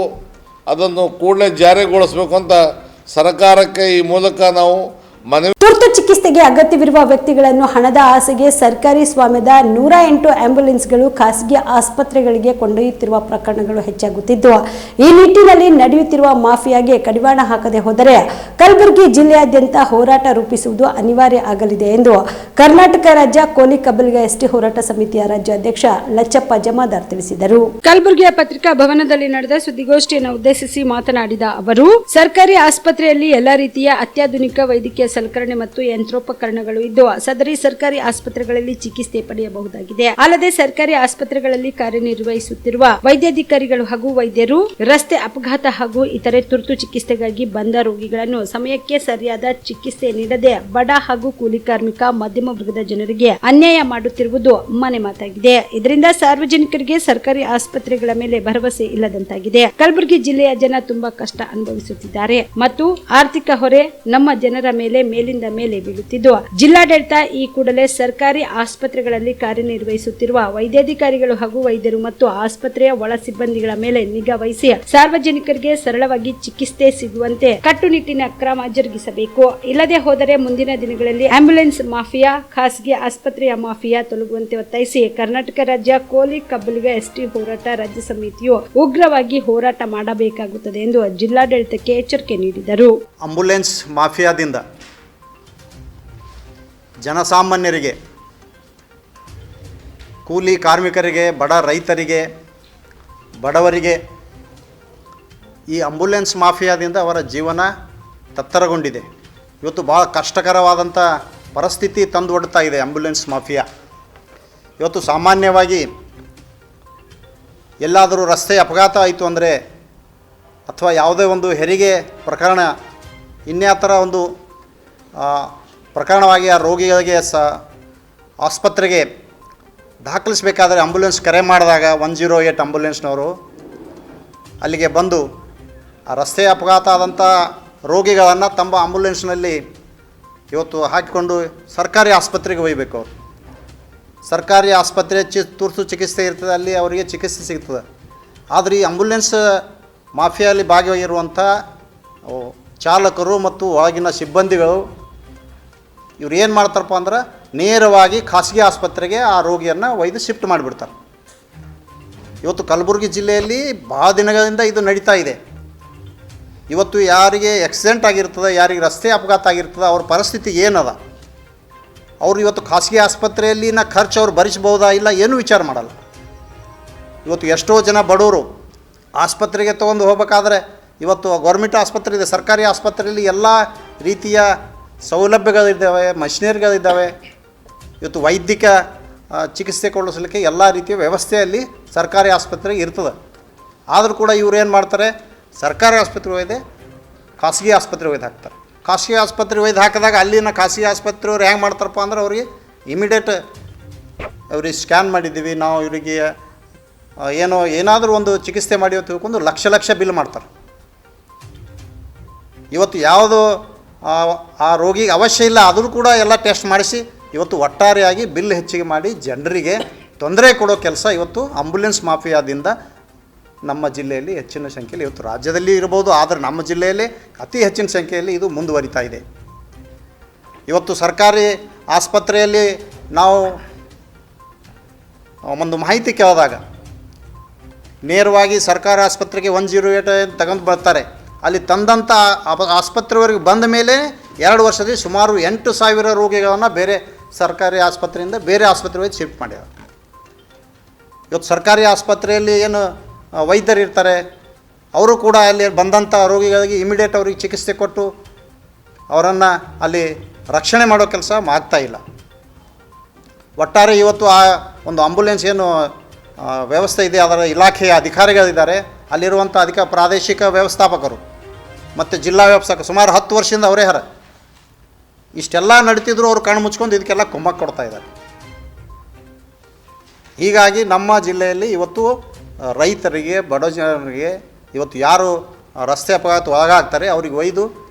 ಅದನ್ನು ಕೂಡಲೇ ಜಾರಿಗೊಳಿಸಬೇಕು ಅಂತ ಸರ್ಕಾರಕ್ಕೆ ಈ ಮೂಲಕ ನಾವು ಮನವಿ.
ತುರ್ತು ಚಿಕಿತ್ಸೆಗೆ ಅಗತ್ಯವಿರುವ ವ್ಯಕ್ತಿಗಳನ್ನು ಹಣದ ಆಸೆಗೆ ಸರ್ಕಾರಿ ಸ್ವಾಮ್ಯದ 108 ಆಂಬ್ಯುಲೆನ್ಸ್ಗಳು ಖಾಸಗಿ ಆಸ್ಪತ್ರೆಗಳಿಗೆ ಕೊಂಡೊಯ್ಯುತ್ತಿರುವ ಪ್ರಕರಣಗಳು ಹೆಚ್ಚಾಗುತ್ತಿದ್ದು, ಈ ನಿಟ್ಟಿನಲ್ಲಿ ನಡೆಯುತ್ತಿರುವ ಮಾಫಿಯಾಗೆ ಕಡಿವಾಣ ಹಾಕದೆ ಹೋದರೆ ಕಲಬುರಗಿ ಜಿಲ್ಲೆಯಾದ್ಯಂತ ಹೋರಾಟ ರೂಪಿಸುವುದು ಅನಿವಾರ್ಯ ಆಗಲಿದೆ ಎಂದು ಕರ್ನಾಟಕ ರಾಜ್ಯ ಕೋಲಿ ಕಬ್ಬಲ್ಗ ಎಸ್ಟಿ ಹೋರಾಟ ಸಮಿತಿಯ ರಾಜ್ಯಾಧ್ಯಕ್ಷ ಲಚ್ಚಪ್ಪ ಜಮಾದಾರ್ ತಿಳಿಸಿದರು.
ಕಲಬುರಗಿಯ ಪತ್ರಿಕಾ ಭವನದಲ್ಲಿ ನಡೆದ ಸುದ್ದಿಗೋಷ್ಠಿಯನ್ನು ಉದ್ದೇಶಿಸಿ ಮಾತನಾಡಿದ ಅವರು, ಸರ್ಕಾರಿ ಆಸ್ಪತ್ರೆಯಲ್ಲಿ ಎಲ್ಲಾ ರೀತಿಯ ಅತ್ಯಾಧುನಿಕ ವೈದ್ಯಕೀಯ ಸಲಕರಣೆ ಮತ್ತು ಯಂತ್ರೋಪಕರಣಗಳು ಇದ್ದು ಸದರಿ ಸರ್ಕಾರಿ ಆಸ್ಪತ್ರೆಗಳಲ್ಲಿ ಚಿಕಿತ್ಸೆ ಪಡೆಯಬಹುದಾಗಿದೆ. ಅಲ್ಲದೆ ಸರ್ಕಾರಿ ಆಸ್ಪತ್ರೆಗಳಲ್ಲಿ ಕಾರ್ಯನಿರ್ವಹಿಸುತ್ತಿರುವ ವೈದ್ಯಾಧಿಕಾರಿಗಳು ಹಾಗೂ ವೈದ್ಯರು ರಸ್ತೆ ಅಪಘಾತ ಹಾಗೂ ಇತರೆ ತುರ್ತು ಚಿಕಿತ್ಸೆಗಾಗಿ ಬಂದ ರೋಗಿಗಳನ್ನು ಸಮಯಕ್ಕೆ ಸರಿಯಾದ ಚಿಕಿತ್ಸೆ ನೀಡದೆ ಬಡ ಹಾಗೂ ಕೂಲಿ ಕಾರ್ಮಿಕ ಮಧ್ಯಮ ವರ್ಗದ ಜನರಿಗೆ ಅನ್ಯಾಯ ಮಾಡುತ್ತಿರುವುದು ಮನೆ ಮಾತಾಗಿದೆ. ಇದರಿಂದ ಸಾರ್ವಜನಿಕರಿಗೆ ಸರ್ಕಾರಿ ಆಸ್ಪತ್ರೆಗಳ ಮೇಲೆ ಭರವಸೆ ಇಲ್ಲದಂತಾಗಿದೆ. ಕಲಬುರಗಿ ಜಿಲ್ಲೆಯ ಜನ ತುಂಬಾ ಕಷ್ಟ ಅನುಭವಿಸುತ್ತಿದ್ದಾರೆ ಮತ್ತು ಆರ್ಥಿಕ ಹೊರೆ ನಮ್ಮ ಜನರ ಮೇಲೆ ಮೇಲಿಂದ ಮೇಲೆ ಮೇಲೆ ಬೀಳುತ್ತಿದ್ದು ಜಿಲ್ಲಾಡಳಿತ ಈ ಕೂಡಲೇ ಸರ್ಕಾರಿ ಆಸ್ಪತ್ರೆಗಳಲ್ಲಿ ಕಾರ್ಯನಿರ್ವಹಿಸುತ್ತಿರುವ ವೈದ್ಯಾಧಿಕಾರಿಗಳು ಹಾಗೂ ವೈದ್ಯರು ಮತ್ತು ಆಸ್ಪತ್ರೆಯ ಒಳ ಸಿಬ್ಬಂದಿಗಳ ಮೇಲೆ ನಿಗಾ ವಹಿಸಿ ಸಾರ್ವಜನಿಕರಿಗೆ ಸರಳವಾಗಿ ಚಿಕಿತ್ಸೆ ಸಿಗುವಂತೆ ಕಟ್ಟುನಿಟ್ಟಿನ ಕ್ರಮ ಜರುಗಿಸಬೇಕು. ಇಲ್ಲದೆ ಹೋದರೆ ಮುಂದಿನ ದಿನಗಳಲ್ಲಿ ಆಂಬ್ಯುಲೆನ್ಸ್ ಮಾಫಿಯಾ, ಖಾಸಗಿ ಆಸ್ಪತ್ರೆಯ ಮಾಫಿಯಾ ತೊಲಗುವಂತೆ ಒತ್ತಾಯಿಸಿ ಕರ್ನಾಟಕ ರಾಜ್ಯ ಕೋಲಿ ಕಬ್ಬಲಿಗ ಎಸ್ಟಿ ಹೋರಾಟ ರಾಜ್ಯ ಸಮಿತಿಯು ಉಗ್ರವಾಗಿ ಹೋರಾಟ ಮಾಡಬೇಕಾಗುತ್ತದೆ ಎಂದು ಜಿಲ್ಲಾಡಳಿತಕ್ಕೆ ಎಚ್ಚರಿಕೆ ನೀಡಿದರು.
ಆಂಬ್ಯುಲೆನ್ಸ್ ಮಾಫಿಯಾದಿಂದ ಜನಸಾಮಾನ್ಯರಿಗೆ, ಕೂಲಿ ಕಾರ್ಮಿಕರಿಗೆ, ಬಡ ರೈತರಿಗೆ, ಬಡವರಿಗೆ ಈ ಆಂಬ್ಯುಲೆನ್ಸ್ ಮಾಫಿಯಾದಿಂದ ಅವರ ಜೀವನ ತತ್ತರಗೊಂಡಿದೆ. ಇವತ್ತು ಭಾಳ ಕಷ್ಟಕರವಾದಂಥ ಪರಿಸ್ಥಿತಿ ತಂದುಕೊಡ್ತಾ ಇದೆ ಆಂಬ್ಯುಲೆನ್ಸ್ ಮಾಫಿಯಾ. ಇವತ್ತು ಸಾಮಾನ್ಯವಾಗಿ ಎಲ್ಲಾದರೂ ರಸ್ತೆ ಅಪಘಾತ ಆಯಿತು ಅಂದರೆ ಅಥವಾ ಯಾವುದೇ ಒಂದು ಹೆರಿಗೆ ಪ್ರಕರಣ ಇನ್ಯಾತರ ಒಂದು ಪ್ರಕರಣವಾಗಿ ಆ ರೋಗಿಗಳಿಗೆ ಆಸ್ಪತ್ರೆಗೆ ದಾಖಲಿಸಬೇಕಾದ್ರೆ ಆಂಬ್ಯುಲೆನ್ಸ್ ಕರೆ ಮಾಡಿದಾಗ 108 ಆಂಬ್ಯುಲೆನ್ಸ್ನವರು ಅಲ್ಲಿಗೆ ಬಂದು ಆ ರಸ್ತೆ ಅಪಘಾತ ಆದಂಥ ರೋಗಿಗಳನ್ನು ತಮ್ಮ ಆಂಬ್ಯುಲೆನ್ಸ್ನಲ್ಲಿ ಇವತ್ತು ಹಾಕಿಕೊಂಡು ಸರ್ಕಾರಿ ಆಸ್ಪತ್ರೆಗೆ ಒಯ್ಯಬೇಕು. ಅವರು ಸರ್ಕಾರಿ ಆಸ್ಪತ್ರೆ ತುರ್ತು ಚಿಕಿತ್ಸೆ ಇರ್ತದೆ, ಅಲ್ಲಿ ಅವರಿಗೆ ಚಿಕಿತ್ಸೆ ಸಿಗ್ತದೆ. ಆದರೆ ಈ ಆಂಬ್ಯುಲೆನ್ಸ್ ಮಾಫಿಯಲ್ಲಿ ಭಾಗಿಯಾಗಿರುವಂಥ ಚಾಲಕರು ಮತ್ತು ಒಳಗಿನ ಸಿಬ್ಬಂದಿಗಳು ಇವ್ರು ಏನು ಮಾಡ್ತಾರಪ್ಪ ಅಂದ್ರೆ ನೇರವಾಗಿ ಖಾಸಗಿ ಆಸ್ಪತ್ರೆಗೆ ಆ ರೋಗಿಯನ್ನು ಒಯ್ದು ಶಿಫ್ಟ್ ಮಾಡಿಬಿಡ್ತಾರೆ. ಇವತ್ತು ಕಲಬುರಗಿ ಜಿಲ್ಲೆಯಲ್ಲಿ ಭಾಳ ದಿನಗಳಿಂದ ಇದು ನಡೀತಾ ಇದೆ. ಇವತ್ತು ಯಾರಿಗೆ ಆಕ್ಸಿಡೆಂಟ್ ಆಗಿರ್ತದೆ, ಯಾರಿಗೆ ರಸ್ತೆ ಅಪಘಾತ ಆಗಿರ್ತದೆ, ಅವ್ರ ಪರಿಸ್ಥಿತಿ ಏನದ, ಅವರು ಇವತ್ತು ಖಾಸಗಿ ಆಸ್ಪತ್ರೆಯಲ್ಲಿನ ಖರ್ಚು ಅವ್ರು ಭರಿಸ್ಬೋದಾ ಇಲ್ಲ ಏನೂ ವಿಚಾರ ಮಾಡಲ್ಲ. ಇವತ್ತು ಎಷ್ಟೋ ಜನ ಬಡವರು ಆಸ್ಪತ್ರೆಗೆ ತೊಗೊಂಡು ಹೋಗ್ಬೇಕಾದ್ರೆ ಇವತ್ತು ಗೌರ್ಮೆಂಟ್ ಆಸ್ಪತ್ರೆ ಇದೆ, ಸರ್ಕಾರಿ ಆಸ್ಪತ್ರೆಯಲ್ಲಿ ಎಲ್ಲ ರೀತಿಯ ಸೌಲಭ್ಯಗಳಿದ್ದಾವೆ, ಮಷಿನರಿಗಳಿದ್ದಾವೆ. ಇವತ್ತು ವೈದ್ಯಕ ಚಿಕಿತ್ಸೆ ಕೊಡಿಸಲಿಕ್ಕೆ ಎಲ್ಲ ರೀತಿಯ ವ್ಯವಸ್ಥೆಯಲ್ಲಿ ಸರ್ಕಾರಿ ಆಸ್ಪತ್ರೆಗೆ ಇರ್ತದೆ. ಆದರೂ ಕೂಡ ಇವ್ರು ಏನು ಮಾಡ್ತಾರೆ, ಸರ್ಕಾರಿ ಆಸ್ಪತ್ರೆ ಒಯ್ದೆ ಖಾಸಗಿ ಆಸ್ಪತ್ರೆ ಒಯ್ದು ಹಾಕ್ತಾರೆ. ಖಾಸಗಿ ಆಸ್ಪತ್ರೆ ಒಯ್ದು ಹಾಕಿದಾಗ ಅಲ್ಲಿನ ಖಾಸಗಿ ಆಸ್ಪತ್ರೆಯವ್ರು ಹೆಂಗೆ ಮಾಡ್ತಾರಪ್ಪ ಅಂದ್ರೆ ಅವ್ರಿಗೆ ಇಮಿಡಿಯೇಟ್ ಅವ್ರಿಗೆ ಸ್ಕ್ಯಾನ್ ಮಾಡಿದ್ದೀವಿ ನಾವು, ಇವರಿಗೆ ಏನಾದರೂ ಒಂದು ಚಿಕಿತ್ಸೆ ಮಾಡಿ ತಿಳ್ಕೊಂಡು ಲಕ್ಷ ಬಿಲ್ ಮಾಡ್ತಾರೆ. ಇವತ್ತು ಯಾವುದು ಆ ರೋಗಿಗೆ ಅವಶ್ಯ ಇಲ್ಲ ಆದರೂ ಕೂಡ ಎಲ್ಲ ಟೆಸ್ಟ್ ಮಾಡಿಸಿ ಇವತ್ತು ಒಟ್ಟಾರೆಯಾಗಿ ಬಿಲ್ ಹೆಚ್ಚಿಗೆ ಮಾಡಿ ಜನರಿಗೆ ತೊಂದರೆ ಕೊಡೋ ಕೆಲಸ ಇವತ್ತು ಆಂಬ್ಯುಲೆನ್ಸ್ ಮಾಫಿಯಾದಿಂದ ನಮ್ಮ ಜಿಲ್ಲೆಯಲ್ಲಿ ಹೆಚ್ಚಿನ ಸಂಖ್ಯೆಯಲ್ಲಿ, ಇವತ್ತು ರಾಜ್ಯದಲ್ಲಿ ಇರ್ಬೋದು, ಆದರೆ ನಮ್ಮ ಜಿಲ್ಲೆಯಲ್ಲಿ ಅತಿ ಹೆಚ್ಚಿನ ಸಂಖ್ಯೆಯಲ್ಲಿ ಇದು ಮುಂದುವರಿತಾ ಇದೆ. ಇವತ್ತು ಸರ್ಕಾರಿ ಆಸ್ಪತ್ರೆಯಲ್ಲಿ ನಾವು ಒಂದು ಮಾಹಿತಿ ಕೇಳಿದಾಗ ನೇರವಾಗಿ ಸರ್ಕಾರಿ ಆಸ್ಪತ್ರೆಗೆ 108 ತಗೊಂಡು ಬರ್ತಾರೆ. ಅಲ್ಲಿ ತಂದಂಥ ಆಸ್ಪತ್ರೆವರೆಗೆ ಬಂದ ಮೇಲೆ 2 ವರ್ಷದಲ್ಲಿ ಸುಮಾರು 8,000 ರೋಗಿಗಳನ್ನು ಬೇರೆ ಸರ್ಕಾರಿ ಆಸ್ಪತ್ರೆಯಿಂದ ಬೇರೆ ಆಸ್ಪತ್ರೆಗೆ ಶಿಫ್ಟ್ ಮಾಡ್ಯಾರ. ಇವತ್ತು ಸರ್ಕಾರಿ ಆಸ್ಪತ್ರೆಯಲ್ಲಿ ಏನು ವೈದ್ಯರು ಇರ್ತಾರೆ, ಅವರು ಕೂಡ ಅಲ್ಲಿ ಬಂದಂಥ ರೋಗಿಗಳಿಗೆ ಇಮಿಡಿಯೇಟ್ ಅವ್ರಿಗೆ ಚಿಕಿತ್ಸೆ ಕೊಟ್ಟು ಅವರನ್ನು ಅಲ್ಲಿ ರಕ್ಷಣೆ ಮಾಡೋ ಕೆಲಸ ಆಗ್ತಾಯಿಲ್ಲ. ಒಟ್ಟಾರೆ ಇವತ್ತು ಆ ಒಂದು ಆಂಬ್ಯುಲೆನ್ಸ್ ಏನು ವ್ಯವಸ್ಥೆ ಇದೆ, ಅದರ ಇಲಾಖೆಯ ಅಧಿಕಾರಿಗಳಿದ್ದಾರೆ, ಅಲ್ಲಿರುವಂಥ ಪ್ರಾದೇಶಿಕ ವ್ಯವಸ್ಥಾಪಕರು ಮತ್ತು ಜಿಲ್ಲಾ ವ್ಯವಸ್ಥಾಪಕ ಸುಮಾರು 10 ವರ್ಷದಿಂದ ಅವರೇ ಇಷ್ಟೆಲ್ಲ ನಡೀತಿದ್ರು ಅವರು ಕಣ್ಣು ಮುಚ್ಕೊಂಡು ಇದಕ್ಕೆಲ್ಲ ಕುಮ್ಮಕ್ಕು ಕೊಡ್ತಾ ಇದ್ದಾರೆ. ಹೀಗಾಗಿ ನಮ್ಮ ಜಿಲ್ಲೆಯಲ್ಲಿ ಇವತ್ತು ರೈತರಿಗೆ, ಬಡ ಜನರಿಗೆ ಇವತ್ತು ಯಾರು ರಸ್ತೆ ಅಪಘಾತ ಒಳಗಾಗ್ತಾರೆ ಅವ್ರಿಗೆ ಒಯ್ದು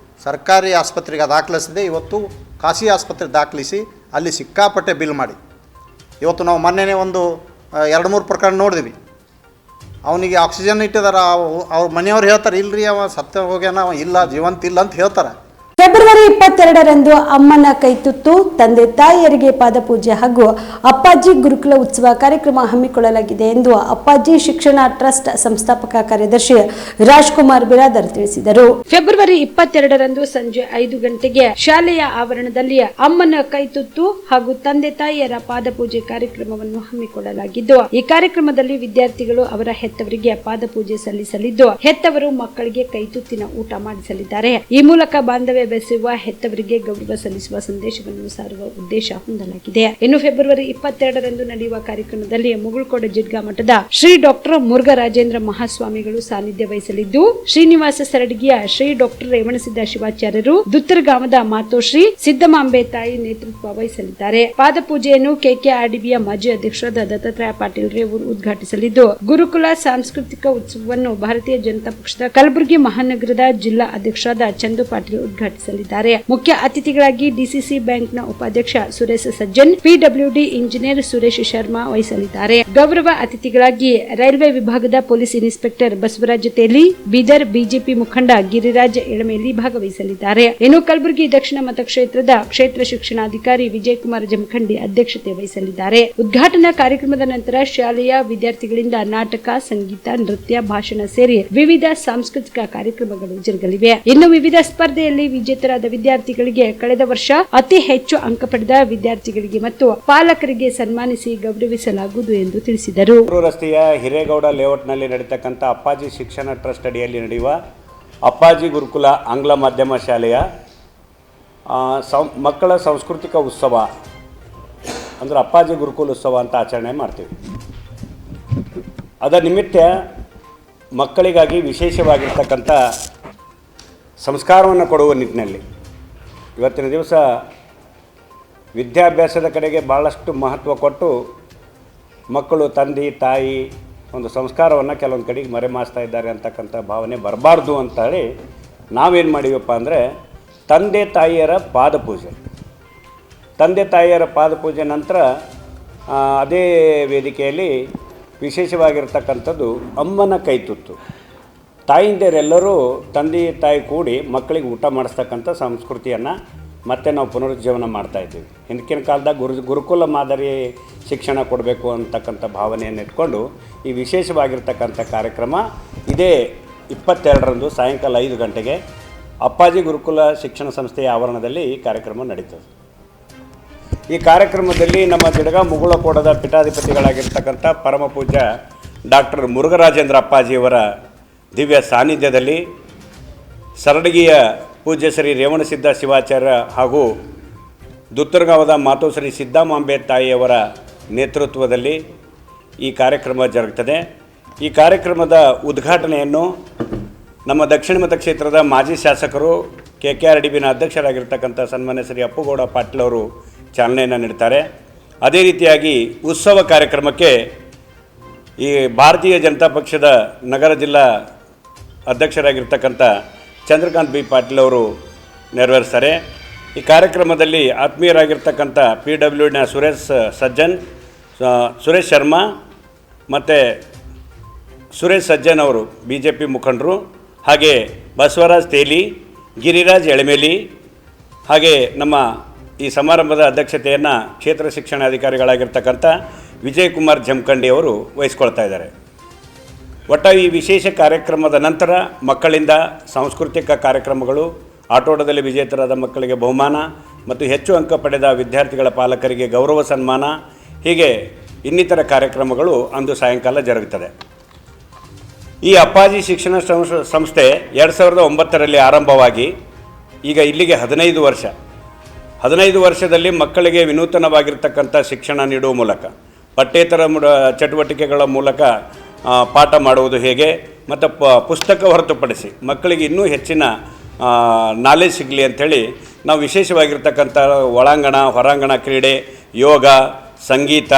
ಸರ್ಕಾರಿ ಆಸ್ಪತ್ರೆಗೆ ದಾಖಲಿಸದೆ ಇವತ್ತು ಖಾಸಗಿ ಆಸ್ಪತ್ರೆಗೆ ದಾಖಲಿಸಿ ಅಲ್ಲಿ ಸಿಕ್ಕಾಪಟ್ಟೆ ಬಿಲ್ ಮಾಡಿ ಇವತ್ತು ನಾವು ಮೊನ್ನೆನೇ ಒಂದು 2-3 ಪ್ರಕರಣ ನೋಡಿದ್ವಿ. ಅವನಿಗೆ ಆಕ್ಸಿಜನ್ ಇಟ್ಟಿದಾರ, ಅವ್ರ ಮನೆಯವ್ರು ಹೇಳ್ತಾರೆ ಇಲ್ಲರಿ ಅವ ಸತ್ತ ಹೋಗ್ಯಾನ, ಅವ ಇಲ್ಲ ಜೀವಂತ ಇಲ್ಲ ಅಂತ ಹೇಳ್ತಾರೆ.
ಫೆಬ್ರವರಿ 22ರಂದು ಅಮ್ಮನ ಕೈತುತ್ತು, ತಂದೆ ತಾಯಿಯರಿಗೆ ಪಾದಪೂಜೆ ಹಾಗೂ ಅಪ್ಪಾಜಿ ಗುರುಕುಲ ಉತ್ಸವ ಕಾರ್ಯಕ್ರಮ ಹಮ್ಮಿಕೊಳ್ಳಲಾಗಿದೆ ಎಂದು ಅಪ್ಪಾಜಿ ಶಿಕ್ಷಣ ಟ್ರಸ್ಟ್ ಸಂಸ್ಥಾಪಕ ಕಾರ್ಯದರ್ಶಿ ರಾಜ್ಕುಮಾರ್ ಬಿರಾದರ್ ತಿಳಿಸಿದರು.
ಫೆಬ್ರವರಿ 22ರಂದು ಸಂಜೆ 5 ಗಂಟೆಗೆ ಶಾಲೆಯ ಆವರಣದಲ್ಲಿ ಅಮ್ಮನ ಕೈತುತ್ತು ಹಾಗೂ ತಂದೆ ತಾಯಿಯರ ಪಾದಪೂಜೆ ಕಾರ್ಯಕ್ರಮವನ್ನು ಹಮ್ಮಿಕೊಳ್ಳಲಾಗಿದ್ದು, ಈ ಕಾರ್ಯಕ್ರಮದಲ್ಲಿ ವಿದ್ಯಾರ್ಥಿಗಳು ಅವರ ಹೆತ್ತವರಿಗೆ ಪಾದಪೂಜೆ ಸಲ್ಲಿಸಲಿದ್ದು, ಹೆತ್ತವರು ಮಕ್ಕಳಿಗೆ ಕೈತುತ್ತಿನ ಊಟ ಮಾಡಿಸಲಿದ್ದಾರೆ. ಈ ಮೂಲಕ ಬಾಂಧವ್ಯ ಬೆಸೆಯುವ, ಹೆತ್ತವರಿಗೆ ಗೌರವ ಸಲ್ಲಿಸುವ ಸಂದೇಶವನ್ನು ಸಾರುವ ಉದ್ದೇಶ ಹೊಂದಲಾಗಿದೆ. ಇನ್ನು ಫೆಬ್ರವರಿ 22ರಂದು ನಡೆಯುವ ಕಾರ್ಯಕ್ರಮದಲ್ಲಿ ಮುಗುಳ್ಕೋಡ ಜಿಡ್ಗಾ ಮಠದ ಶ್ರೀ ಡಾಕ್ಟರ್ ಮುರುಘರಾಜೇಂದ್ರ ಮಹಾಸ್ವಾಮಿಗಳು ಸಾನ್ನಿಧ್ಯ ವಹಿಸಲಿದ್ದು, ಶ್ರೀನಿವಾಸ ಸರಡಗಿಯ ಶ್ರೀ ಡಾಕ್ಟರ್ ರೇವಣಸಿದ್ದ ಶಿವಾಚಾರ್ಯರು, ದುತ್ತರಗಾಮದ ಮಾತೋಶ್ರೀ ಸಿದ್ದಮಾಂಬೆ ತಾಯಿ ನೇತೃತ್ವ ವಹಿಸಲಿದ್ದಾರೆ. ಪಾದಪೂಜೆಯನ್ನು ಕೆಕೆಆರ್ಡಿಬಿಯ ಮಾಜಿ ಅಧ್ಯಕ್ಷರಾದ ದತ್ತಾತ್ರೇಯ ಪಾಟೀಲ್ ರೇವೂರ್ ಉದ್ಘಾಟಿಸಲಿದ್ದು, ಗುರುಕುಲ ಸಾಂಸ್ಕೃತಿಕ ಉತ್ಸವವನ್ನು ಭಾರತೀಯ ಜನತಾ ಪಕ್ಷದ ಕಲಬುರಗಿ ಮಹಾನಗರದ ಜಿಲ್ಲಾ ಅಧ್ಯಕ್ಷರಾದ ಚಂದು ಪಾಟೀಲ್ ಉದ್ಘಾಟಿಸಲಿದ್ದಾರೆ. ಭಾಗವಹಿಸಲಿದ್ದಾರೆ. ಮುಖ್ಯ ಅತಿಥಿಗಳಾಗಿ ಡಿಸಿಸಿ ಬ್ಯಾಂಕ್ನ ಉಪಾಧ್ಯಕ್ಷ ಸುರೇಶ್ ಸಜ್ಜನ್, ಪಿಡಬ್ಲ್ಯೂಡಿ ಇಂಜಿನಿಯರ್ ಸುರೇಶ್ ಶರ್ಮಾ ವಹಿಸಲಿದ್ದಾರೆ. ಗೌರವ ಅತಿಥಿಗಳಾಗಿ ರೈಲ್ವೆ ವಿಭಾಗದ ಪೊಲೀಸ್ ಇನ್ಸ್ಪೆಕ್ಟರ್ ಬಸವರಾಜ್ ತೇಲಿ, ಬೀದರ್ ಬಿಜೆಪಿ ಮುಖಂಡ ಗಿರಿರಾಜ್ ಎಳಮೇಲಿ ಭಾಗವಹಿಸಲಿದ್ದಾರೆ. ಇನ್ನು ಕಲಬುರಗಿ ದಕ್ಷಿಣ ಮತಕ್ಷೇತ್ರದ ಕ್ಷೇತ್ರ ಶಿಕ್ಷಣಾಧಿಕಾರಿ ವಿಜಯಕುಮಾರ್ ಜಮಖಂಡಿ ಅಧ್ಯಕ್ಷತೆ ವಹಿಸಲಿದ್ದಾರೆ. ಉದ್ಘಾಟನಾ ಕಾರ್ಯಕ್ರಮದ ನಂತರ ಶಾಲೆಯ ವಿದ್ಯಾರ್ಥಿಗಳಿಂದ ನಾಟಕ, ಸಂಗೀತ, ನೃತ್ಯ, ಭಾಷಣ ಸೇರಿ ವಿವಿಧ ಸಾಂಸ್ಕೃತಿಕ ಕಾರ್ಯಕ್ರಮಗಳು ಜರುಗಲಿವೆ. ಇನ್ನು ವಿವಿಧ ಸ್ಪರ್ಧೆಯಲ್ಲಿ ವಿಜೇತರಾದ ವಿದ್ಯಾರ್ಥಿಗಳಿಗೆ ಕಳೆದ ವರ್ಷ ಅತಿ ಹೆಚ್ಚು ಅಂಕ ಪಡೆದ ವಿದ್ಯಾರ್ಥಿಗಳಿಗೆ ಮತ್ತು ಪಾಲಕರಿಗೆ ಸನ್ಮಾನಿಸಿ ಗೌರವಿಸಲಾಗುವುದು ಎಂದು ತಿಳಿಸಿದರು.
ರಸ್ತೆಯ ಹಿರೇಗೌಡ ಲೇಔಟ್ನಲ್ಲಿ ನಡೀತಕ್ಕಂಥ ಅಪ್ಪಾಜಿ ಶಿಕ್ಷಣ ಟ್ರಸ್ಟ್ ಅಡಿಯಲ್ಲಿ ನಡೆಯುವ ಅಪ್ಪಾಜಿ ಗುರುಕುಲ ಆಂಗ್ಲ ಮಾಧ್ಯಮ ಶಾಲೆಯ ಮಕ್ಕಳ ಸಾಂಸ್ಕೃತಿಕ ಉತ್ಸವ ಅಂದರೆ ಅಪ್ಪಾಜಿ ಗುರುಕುಲ ಉತ್ಸವ ಅಂತ ಆಚರಣೆ ಮಾಡ್ತೀವಿ. ಅದರ ನಿಮಿತ್ತ ಮಕ್ಕಳಿಗಾಗಿ ವಿಶೇಷವಾಗಿರ್ತಕ್ಕಂಥ ಸಂಸ್ಕಾರವನ್ನು ಕೊಡುವ ನಿಟ್ಟಿನಲ್ಲಿ ಇವತ್ತಿನ ದಿವಸ ವಿದ್ಯಾಭ್ಯಾಸದ ಕಡೆಗೆ ಭಾಳಷ್ಟು ಮಹತ್ವ ಕೊಟ್ಟು ಮಕ್ಕಳು ತಂದೆ ತಾಯಿ ಒಂದು ಸಂಸ್ಕಾರವನ್ನು ಕೆಲವೊಂದು ಕಡೆಗೆ ಮರೆಮಾಚ್ತಾ ಇದ್ದಾರೆ ಅಂತಕ್ಕಂಥ ಭಾವನೆ ಬರಬಾರ್ದು ಅಂತ ಹೇಳಿ ನಾವೇನು ಮಾಡಿವಪ್ಪ ಅಂದರೆ ತಂದೆ ತಾಯಿಯರ ಪಾದಪೂಜೆ ನಂತರ ಅದೇ ವೇದಿಕೆಯಲ್ಲಿ ವಿಶೇಷವಾಗಿರ್ತಕ್ಕಂಥದ್ದು ಅಮ್ಮನ ಕೈತುತ್ತು. ತಾಯಿಂದಿರೆಲ್ಲರೂ ತಂದೆ ತಾಯಿ ಕೂಡಿ ಮಕ್ಕಳಿಗೆ ಊಟ ಮಾಡಿಸ್ತಕ್ಕಂಥ ಸಂಸ್ಕೃತಿಯನ್ನು ಮತ್ತೆ ನಾವು ಪುನರುಜ್ಜೀವನ ಮಾಡ್ತಾಯಿದ್ದೀವಿ. ಹಿಂದಿನ ಕಾಲದಾಗ ಗುರುಕುಲ ಮಾದರಿ ಶಿಕ್ಷಣ ಕೊಡಬೇಕು ಅಂತಕ್ಕಂಥ ಭಾವನೆಯನ್ನು ಇಟ್ಕೊಂಡು ಈ ವಿಶೇಷವಾಗಿರ್ತಕ್ಕಂಥ ಕಾರ್ಯಕ್ರಮ ಇದೇ 22ರಂದು ಸಾಯಂಕಾಲ 5 ಗಂಟೆಗೆ ಅಪ್ಪಾಜಿ ಗುರುಕುಲ ಶಿಕ್ಷಣ ಸಂಸ್ಥೆಯ ಆವರಣದಲ್ಲಿ ಈ ಕಾರ್ಯಕ್ರಮ ನಡೀತದೆ. ಈ ಕಾರ್ಯಕ್ರಮದಲ್ಲಿ ನಮ್ಮ ಜಿಡಗ ಮುಗುಳಕೋಟದ ಪೀಠಾಧಿಪತಿಗಳಾಗಿರ್ತಕ್ಕಂಥ ಪರಮ ಪೂಜ್ಯ ಡಾಕ್ಟರ್ ಮುರುಘರಾಜೇಂದ್ರ ಅಪ್ಪಾಜಿಯವರ ದಿವ್ಯ ಸಾನ್ನಿಧ್ಯದಲ್ಲಿ ಸರಡಗಿಯ ಪೂಜ್ಯ ಶ್ರೀ ರೇವಣಸಿದ್ಧ ಶಿವಾಚಾರ್ಯ ಹಾಗೂ ದುತ್ತರಗಾಂವದ ಮಾತೋಶ್ರೀ ಸಿದ್ದಮಾಂಬೆ ತಾಯಿಯವರ ನೇತೃತ್ವದಲ್ಲಿ ಈ ಕಾರ್ಯಕ್ರಮ ಜರುಗುತ್ತದೆ. ಈ ಕಾರ್ಯಕ್ರಮದ ಉದ್ಘಾಟನೆಯನ್ನು ನಮ್ಮ ದಕ್ಷಿಣ ಮತಕ್ಷೇತ್ರದ ಮಾಜಿ ಶಾಸಕರು KKRDBನ ಅಧ್ಯಕ್ಷರಾಗಿರ್ತಕ್ಕಂಥ ಸನ್ಮಾನ್ಯ ಶ್ರೀ ಅಪ್ಪುಗೌಡ ಪಾಟೀಲ್ ಅವರು ಚಾಲನೆಯನ್ನು ನೀಡ್ತಾರೆ. ಅದೇ ರೀತಿಯಾಗಿ ಉತ್ಸವ ಕಾರ್ಯಕ್ರಮಕ್ಕೆ ಈ ಭಾರತೀಯ ಜನತಾ ಪಕ್ಷದ ನಗರ ಜಿಲ್ಲಾ ಅಧ್ಯಕ್ಷರಾಗಿರ್ತಕ್ಕಂಥ ಚಂದ್ರಕಾಂತ್ ಬಿ ಪಾಟೀಲ್ ಅವರು ನೆರವೇರಿಸ್ತಾರೆ. ಈ ಕಾರ್ಯಕ್ರಮದಲ್ಲಿ ಆತ್ಮೀಯರಾಗಿರ್ತಕ್ಕಂಥ PWDನ ಸುರೇಶ್ ಸಜ್ಜನ್, ಸುರೇಶ್ ಶರ್ಮಾ ಮತ್ತು ಸುರೇಶ್ ಸಜ್ಜನ್ ಅವರು BJP ಮುಖಂಡರು, ಹಾಗೆ ಬಸವರಾಜ್ ತೇಲಿ, ಗಿರಿರಾಜ್ ಎಳಮೇಲಿ, ಹಾಗೆ ನಮ್ಮ ಈ ಸಮಾರಂಭದ ಅಧ್ಯಕ್ಷತೆಯನ್ನು ಕ್ಷೇತ್ರ ಶಿಕ್ಷಣಾಧಿಕಾರಿಗಳಾಗಿರ್ತಕ್ಕಂಥ ವಿಜಯಕುಮಾರ್ ಜಮಖಂಡಿ ಅವರು ವಹಿಸ್ಕೊಳ್ತಾ ಇದ್ದಾರೆ. ಒಟ್ಟಾಗಿ ಈ ವಿಶೇಷ ಕಾರ್ಯಕ್ರಮದ ನಂತರ ಮಕ್ಕಳಿಂದ ಸಾಂಸ್ಕೃತಿಕ ಕಾರ್ಯಕ್ರಮಗಳು, ಆಟೋಟದಲ್ಲಿ ವಿಜೇತರಾದ ಮಕ್ಕಳಿಗೆ ಬಹುಮಾನ ಮತ್ತು ಹೆಚ್ಚು ಅಂಕ ಪಡೆದ ವಿದ್ಯಾರ್ಥಿಗಳ ಪಾಲಕರಿಗೆ ಗೌರವ ಸನ್ಮಾನ, ಹೀಗೆ ಇನ್ನಿತರ ಕಾರ್ಯಕ್ರಮಗಳು ಅಂದು ಸಾಯಂಕಾಲ ಜರುಗುತ್ತದೆ. ಈ ಅಪ್ಪಾಜಿ ಶಿಕ್ಷಣ ಸಂಸ್ಥೆ 2009ರಲ್ಲಿ ಆರಂಭವಾಗಿ ಈಗ ಇಲ್ಲಿಗೆ 15 ವರ್ಷದಲ್ಲಿ ಮಕ್ಕಳಿಗೆ ವಿನೂತನವಾಗಿರ್ತಕ್ಕಂಥ ಶಿಕ್ಷಣ ನೀಡುವ ಮೂಲಕ, ಪಠ್ಯೇತರ ಚಟುವಟಿಕೆಗಳ ಮೂಲಕ ಪಾಠ ಮಾಡುವುದು ಹೇಗೆ ಮತ್ತು ಪುಸ್ತಕ ಹೊರತುಪಡಿಸಿ ಮಕ್ಕಳಿಗೆ ಇನ್ನೂ ಹೆಚ್ಚಿನ ನಾಲೆಜ್ ಸಿಗಲಿ ಅಂಥೇಳಿ ನಾವು ವಿಶೇಷವಾಗಿರ್ತಕ್ಕಂಥ ಒಳಾಂಗಣ ಹೊರಾಂಗಣ ಕ್ರೀಡೆ, ಯೋಗ, ಸಂಗೀತ,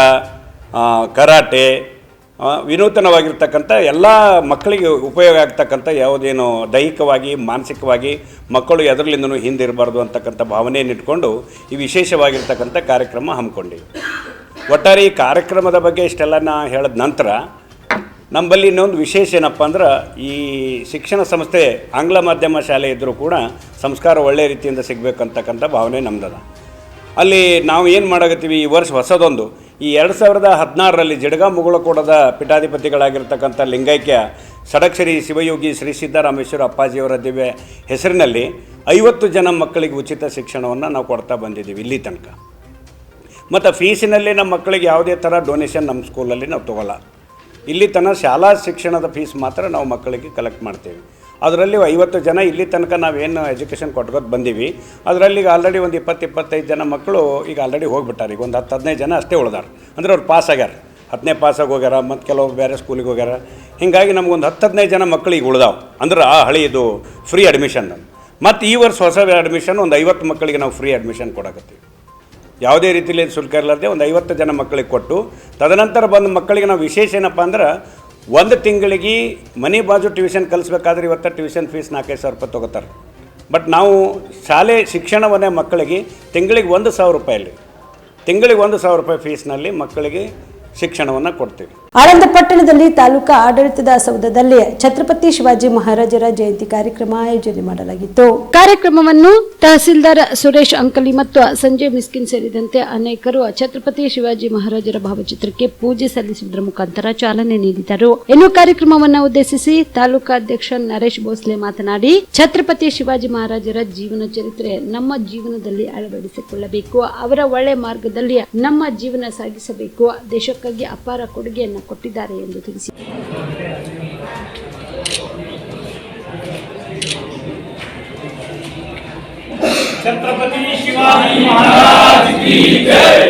ಕರಾಟೆ, ವಿನೂತನವಾಗಿರ್ತಕ್ಕಂಥ ಎಲ್ಲ ಮಕ್ಕಳಿಗೆ ಉಪಯೋಗ ಆಗ್ತಕ್ಕಂಥ ಯಾವುದೇನು ದೈಹಿಕವಾಗಿ ಮಾನಸಿಕವಾಗಿ ಮಕ್ಕಳು ಎದರಲಿಂದನೂ ಹಿಂದಿರಬಾರ್ದು ಅಂತಕ್ಕಂಥ ಭಾವನೆಯನ್ನು ಇಟ್ಕೊಂಡು ಈ ವಿಶೇಷವಾಗಿರ್ತಕ್ಕಂಥ ಕಾರ್ಯಕ್ರಮ ಹಮ್ಮಿಕೊಂಡಿವಿ. ಒಟ್ಟಾರೆ ಈ ಕಾರ್ಯಕ್ರಮದ ಬಗ್ಗೆ ಇಷ್ಟೆಲ್ಲ ಹೇಳಿದ ನಂತರ ನಮ್ಮಲ್ಲಿ ಇನ್ನೊಂದು ವಿಶೇಷ ಏನಪ್ಪ ಅಂದ್ರೆ, ಈ ಶಿಕ್ಷಣ ಸಂಸ್ಥೆ ಆಂಗ್ಲ ಮಾಧ್ಯಮ ಶಾಲೆ ಇದ್ದರೂ ಕೂಡ ಸಂಸ್ಕಾರ ಒಳ್ಳೆಯ ರೀತಿಯಿಂದ ಸಿಗಬೇಕಂತಕ್ಕಂಥ ಭಾವನೆ ನಮ್ಮದದ. ಅಲ್ಲಿ ನಾವು ಏನು ಮಾಡಾಕತ್ತೀವಿ, ಈ ವರ್ಷ ಹೊಸದೊಂದು ಈ 2016ರಲ್ಲಿ ಜಿಡಗ ಮುಗುಳಕೋಟದ ಪೀಠಾಧಿಪತಿಗಳಾಗಿರ್ತಕ್ಕಂಥ ಲಿಂಗೈಕ್ಯ ಷಡಕ್ಷರಿ ಶಿವಯೋಗಿ ಶ್ರೀ ಸಿದ್ದರಾಮೇಶ್ವರ ಅಪ್ಪಾಜಿಯವರ ದಿವ್ಯ ಹೆಸರಿನಲ್ಲಿ 50 ಜನ ಮಕ್ಕಳಿಗೆ ಉಚಿತ ಶಿಕ್ಷಣವನ್ನು ನಾವು ಕೊಡ್ತಾ ಬಂದಿದ್ದೀವಿ ಇಲ್ಲಿ ತನಕ. ಮತ್ತು ಫೀಸಿನಲ್ಲಿ ನಮ್ಮ ಮಕ್ಕಳಿಗೆ ಯಾವುದೇ ಥರ ಡೊನೇಷನ್ ನಮ್ಮ ಸ್ಕೂಲಲ್ಲಿ ನಾವು ತೊಗೊಲ್ಲ. ಇಲ್ಲಿ ತನಕ ಶಾಲಾ ಶಿಕ್ಷಣದ ಫೀಸ್ ಮಾತ್ರ ನಾವು ಮಕ್ಕಳಿಗೆ ಕಲೆಕ್ಟ್ ಮಾಡ್ತೀವಿ. ಅದರಲ್ಲಿ 50 ಜನ ಇಲ್ಲಿ ತನಕ ನಾವೇನು ಎಜುಕೇಷನ್ ಕೊಟ್ಕೊತ ಬಂದೀವಿ. ಅದರಲ್ಲಿ ಈಗ ಆಲ್ರೆಡಿ ಒಂದು 20-25 ಜನ ಮಕ್ಕಳು ಈಗ ಆಲ್ರೆಡಿ ಹೋಗ್ಬಿಟ್ಟಾರೆ. ಈಗ ಒಂದು 10-15 ಜನ ಅಷ್ಟೇ ಉಳ್ದಾರ, ಅಂದರೆ ಅವ್ರು ಪಾಸ್ ಆಗ್ಯಾರ, 10ನೇ ಪಾಸಾಗಿ ಹೋಗ್ಯಾರ, ಮತ್ತು ಕೆಲವು ಬೇರೆ ಸ್ಕೂಲಿಗೆ ಹೋಗ್ಯಾರ. ಹೀಗಾಗಿ ನಮಗೊಂದು 10-15 ಜನ ಮಕ್ಕಳಿಗೆ ಉಳ್ದಾವೆ, ಅಂದ್ರೆ ಆ ಹಳೆಯದು ಫ್ರೀ ಅಡ್ಮಿಷನ್. ಮತ್ತು ಈ ವರ್ಷ ಹೊಸ ಅಡ್ಮಿಷನ್ ಒಂದು 50 ಮಕ್ಕಳಿಗೆ ನಾವು ಫ್ರೀ ಅಡ್ಮಿಷನ್ ಕೊಡಕತ್ತೀವಿ. ಯಾವುದೇ ರೀತಿಯಲ್ಲಿ ಶುಲ್ಕ ಇರಲಾರ್ದೆ ಒಂದು 50 ಜನ ಮಕ್ಕಳಿಗೆ ಕೊಟ್ಟು, ತದನಂತರ ಬಂದ ಮಕ್ಕಳಿಗೆ ನಾವು ವಿಶೇಷ ಏನಪ್ಪ ಅಂದ್ರೆ, 1 ತಿಂಗಳಿಗೆ ಮನೆ ಬಾಜು ಟ್ಯೂಷನ್ ಕಲಿಸ್ಬೇಕಾದ್ರೆ ಇವತ್ತು ಟ್ಯೂಷನ್ ಫೀಸ್ 4,000 ರೂಪಾಯಿ ತೊಗೋತಾರೆ. ಬಟ್ ನಾವು ಶಾಲೆ ಶಿಕ್ಷಣವನ್ನೇ ಮಕ್ಕಳಿಗೆ ತಿಂಗಳಿಗೆ 1,000 ರೂಪಾಯಲ್ಲಿ ತಿಂಗಳಿಗೆ 1,000 ರೂಪಾಯಿ ಫೀಸ್ನಲ್ಲಿ ಮಕ್ಕಳಿಗೆ ಶಿಕ್ಷಣವನ್ನು ಕೊಡ್ತೀವಿ.
ಆಳಂದ ಪಟ್ಟಣದಲ್ಲಿ ತಾಲೂಕಾ ಆಡಳಿತದ ಸೌಧದಲ್ಲಿ ಛತ್ರಪತಿ ಶಿವಾಜಿ ಮಹಾರಾಜರ ಜಯಂತಿ ಕಾರ್ಯಕ್ರಮ ಆಯೋಜನೆ ಮಾಡಲಾಗಿತ್ತು.
ಕಾರ್ಯಕ್ರಮವನ್ನು ತಹಸೀಲ್ದಾರ್ ಸುರೇಶ್ ಅಂಕಲಿ ಮತ್ತು ಸಂಜಯ್ ಮಿಸ್ಕಿನ್ ಸೇರಿದಂತೆ ಅನೇಕರು ಛತ್ರಪತಿ ಶಿವಾಜಿ ಮಹಾರಾಜರ ಭಾವಚಿತ್ರಕ್ಕೆ ಪೂಜೆ ಸಲ್ಲಿಸುವುದರ ಮುಖಾಂತರ ಚಾಲನೆ ನೀಡಿದರು. ಇನ್ನು ಕಾರ್ಯಕ್ರಮವನ್ನು ಉದ್ದೇಶಿಸಿ ತಾಲೂಕಾಧ್ಯಕ್ಷ ನರೇಶ್ ಭೋಸ್ಲೆ ಮಾತನಾಡಿ, ಛತ್ರಪತಿ ಶಿವಾಜಿ ಮಹಾರಾಜರ ಜೀವನ ಚರಿತ್ರೆ ನಮ್ಮ ಜೀವನದಲ್ಲಿ ಅಳವಡಿಸಿಕೊಳ್ಳಬೇಕು. ಅವರ ಒಳ್ಳೆ ಮಾರ್ಗದಲ್ಲಿ ನಮ್ಮ ಜೀವನ ಸಾಗಿಸಬೇಕು. ದೇಶಕ್ಕಾಗಿ ಅಪಾರ ಕೊಡುಗೆಯನ್ನು ಕೊಟ್ಟಿದ್ದಾರೆ ಎಂದು ತಿಳಿಸಿ
छत्रपति शिवाजी महाराज की जय।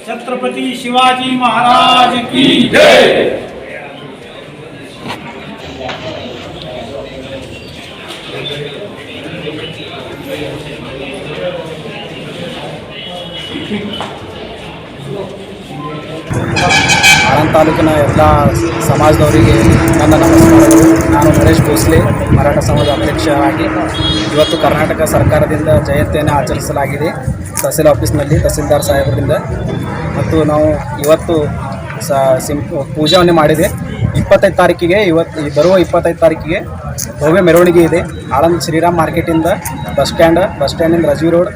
छत्रपति शिवाजी महाराज की जय।
ಆಳಂದ ತಾಲೂಕಿನ ಎಲ್ಲ ಸಮಾಜದವರಿಗೆ ನನ್ನ ನಮಸ್ಕಾರಗಳು. ನಾನು ನರೇಶ್ ಭೋಸ್ಲೆ, ಮರಾಠ ಸಮಾಜ ಅಧ್ಯಕ್ಷರಾಗಿ ಇವತ್ತು ಕರ್ನಾಟಕ ಸರ್ಕಾರದಿಂದ ಜಯಂತಿಯನ್ನು ಆಚರಿಸಲಾಗಿದೆ ತಹಸೀಲ್ ಆಫೀಸ್ನಲ್ಲಿ ತಹಸೀಲ್ದಾರ್ ಸಾಹೇಬರಿಂದ. ಮತ್ತು ನಾವು ಇವತ್ತು ಪೂಜೆಯನ್ನು ಮಾಡಿದೆ. 25 ತಾರೀಕಿಗೆ ಬರುವ 25 ತಾರೀಕಿಗೆ ಭವ್ಯ ಮೆರವಣಿಗೆ ಇದೆ. ಆಳಂದ ಶ್ರೀರಾಮ್ ಮಾರ್ಕೆಟಿಂದ ಬಸ್ ಸ್ಟ್ಯಾಂಡಿಂದ ರಾಜೀವ್ ರೋಡ್,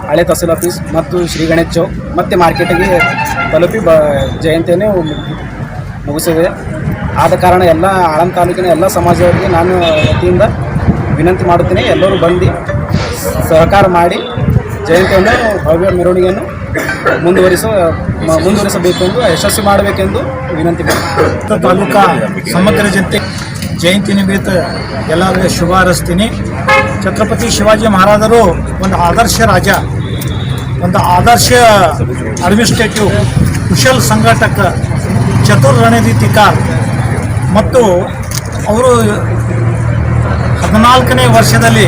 ಹಳೆ ತಹಸೀಲ್ ಆಫೀಸ್ ಮತ್ತು ಶ್ರೀ ಗಣೇಶ್ ಚೌಕ್ ಮತ್ತು ಮಾರ್ಕೆಟಿಗೆ ತಲುಪಿ ಜಯಂತಿಯನ್ನು ಮುಗಿಸಿದೆ. ಆದ ಕಾರಣ ಎಲ್ಲ ಆಳಂದ ತಾಲೂಕಿನ ಎಲ್ಲ ಸಮಾಜದವರಿಗೆ ನಾನು ವತಿಯಿಂದ ವಿನಂತಿ ಮಾಡುತ್ತೇನೆ, ಎಲ್ಲರೂ ಬಂದು ಸಹಕಾರ ಮಾಡಿ ಜಯಂತಿಯನ್ನು ಭವ್ಯ ಮೆರವಣಿಗೆಯನ್ನು ಮುಂದುವರಿಸಬೇಕೆಂದು ಯಶಸ್ವಿ ಮಾಡಬೇಕೆಂದು ವಿನಂತಿ ಮಾಡ್ತೀನಿ.
ತಾಲೂಕಾ ಸಮಗ್ರ ಜನತೆ ಜಯಂತಿ ನಿಮಿತ್ತ ಎಲ್ಲರಿಗೆ ಶುಭ ಹಾರೈಸ್ತೀನಿ. ಛತ್ರಪತಿ ಶಿವಾಜಿ ಮಹಾರಾಜರು ಒಂದು ಆದರ್ಶ ರಾಜ, ಒಂದು ಆದರ್ಶ ಅಡ್ಮಿನಿಸ್ಟ್ರೇಟಿವ್, ಕುಶಲ್ ಸಂಘಟಕ, ಚತುರ್ ರಣನೀತಿಕಾರ ಮತ್ತು ಅವರು 14ನೇ ವರ್ಷದಲ್ಲಿ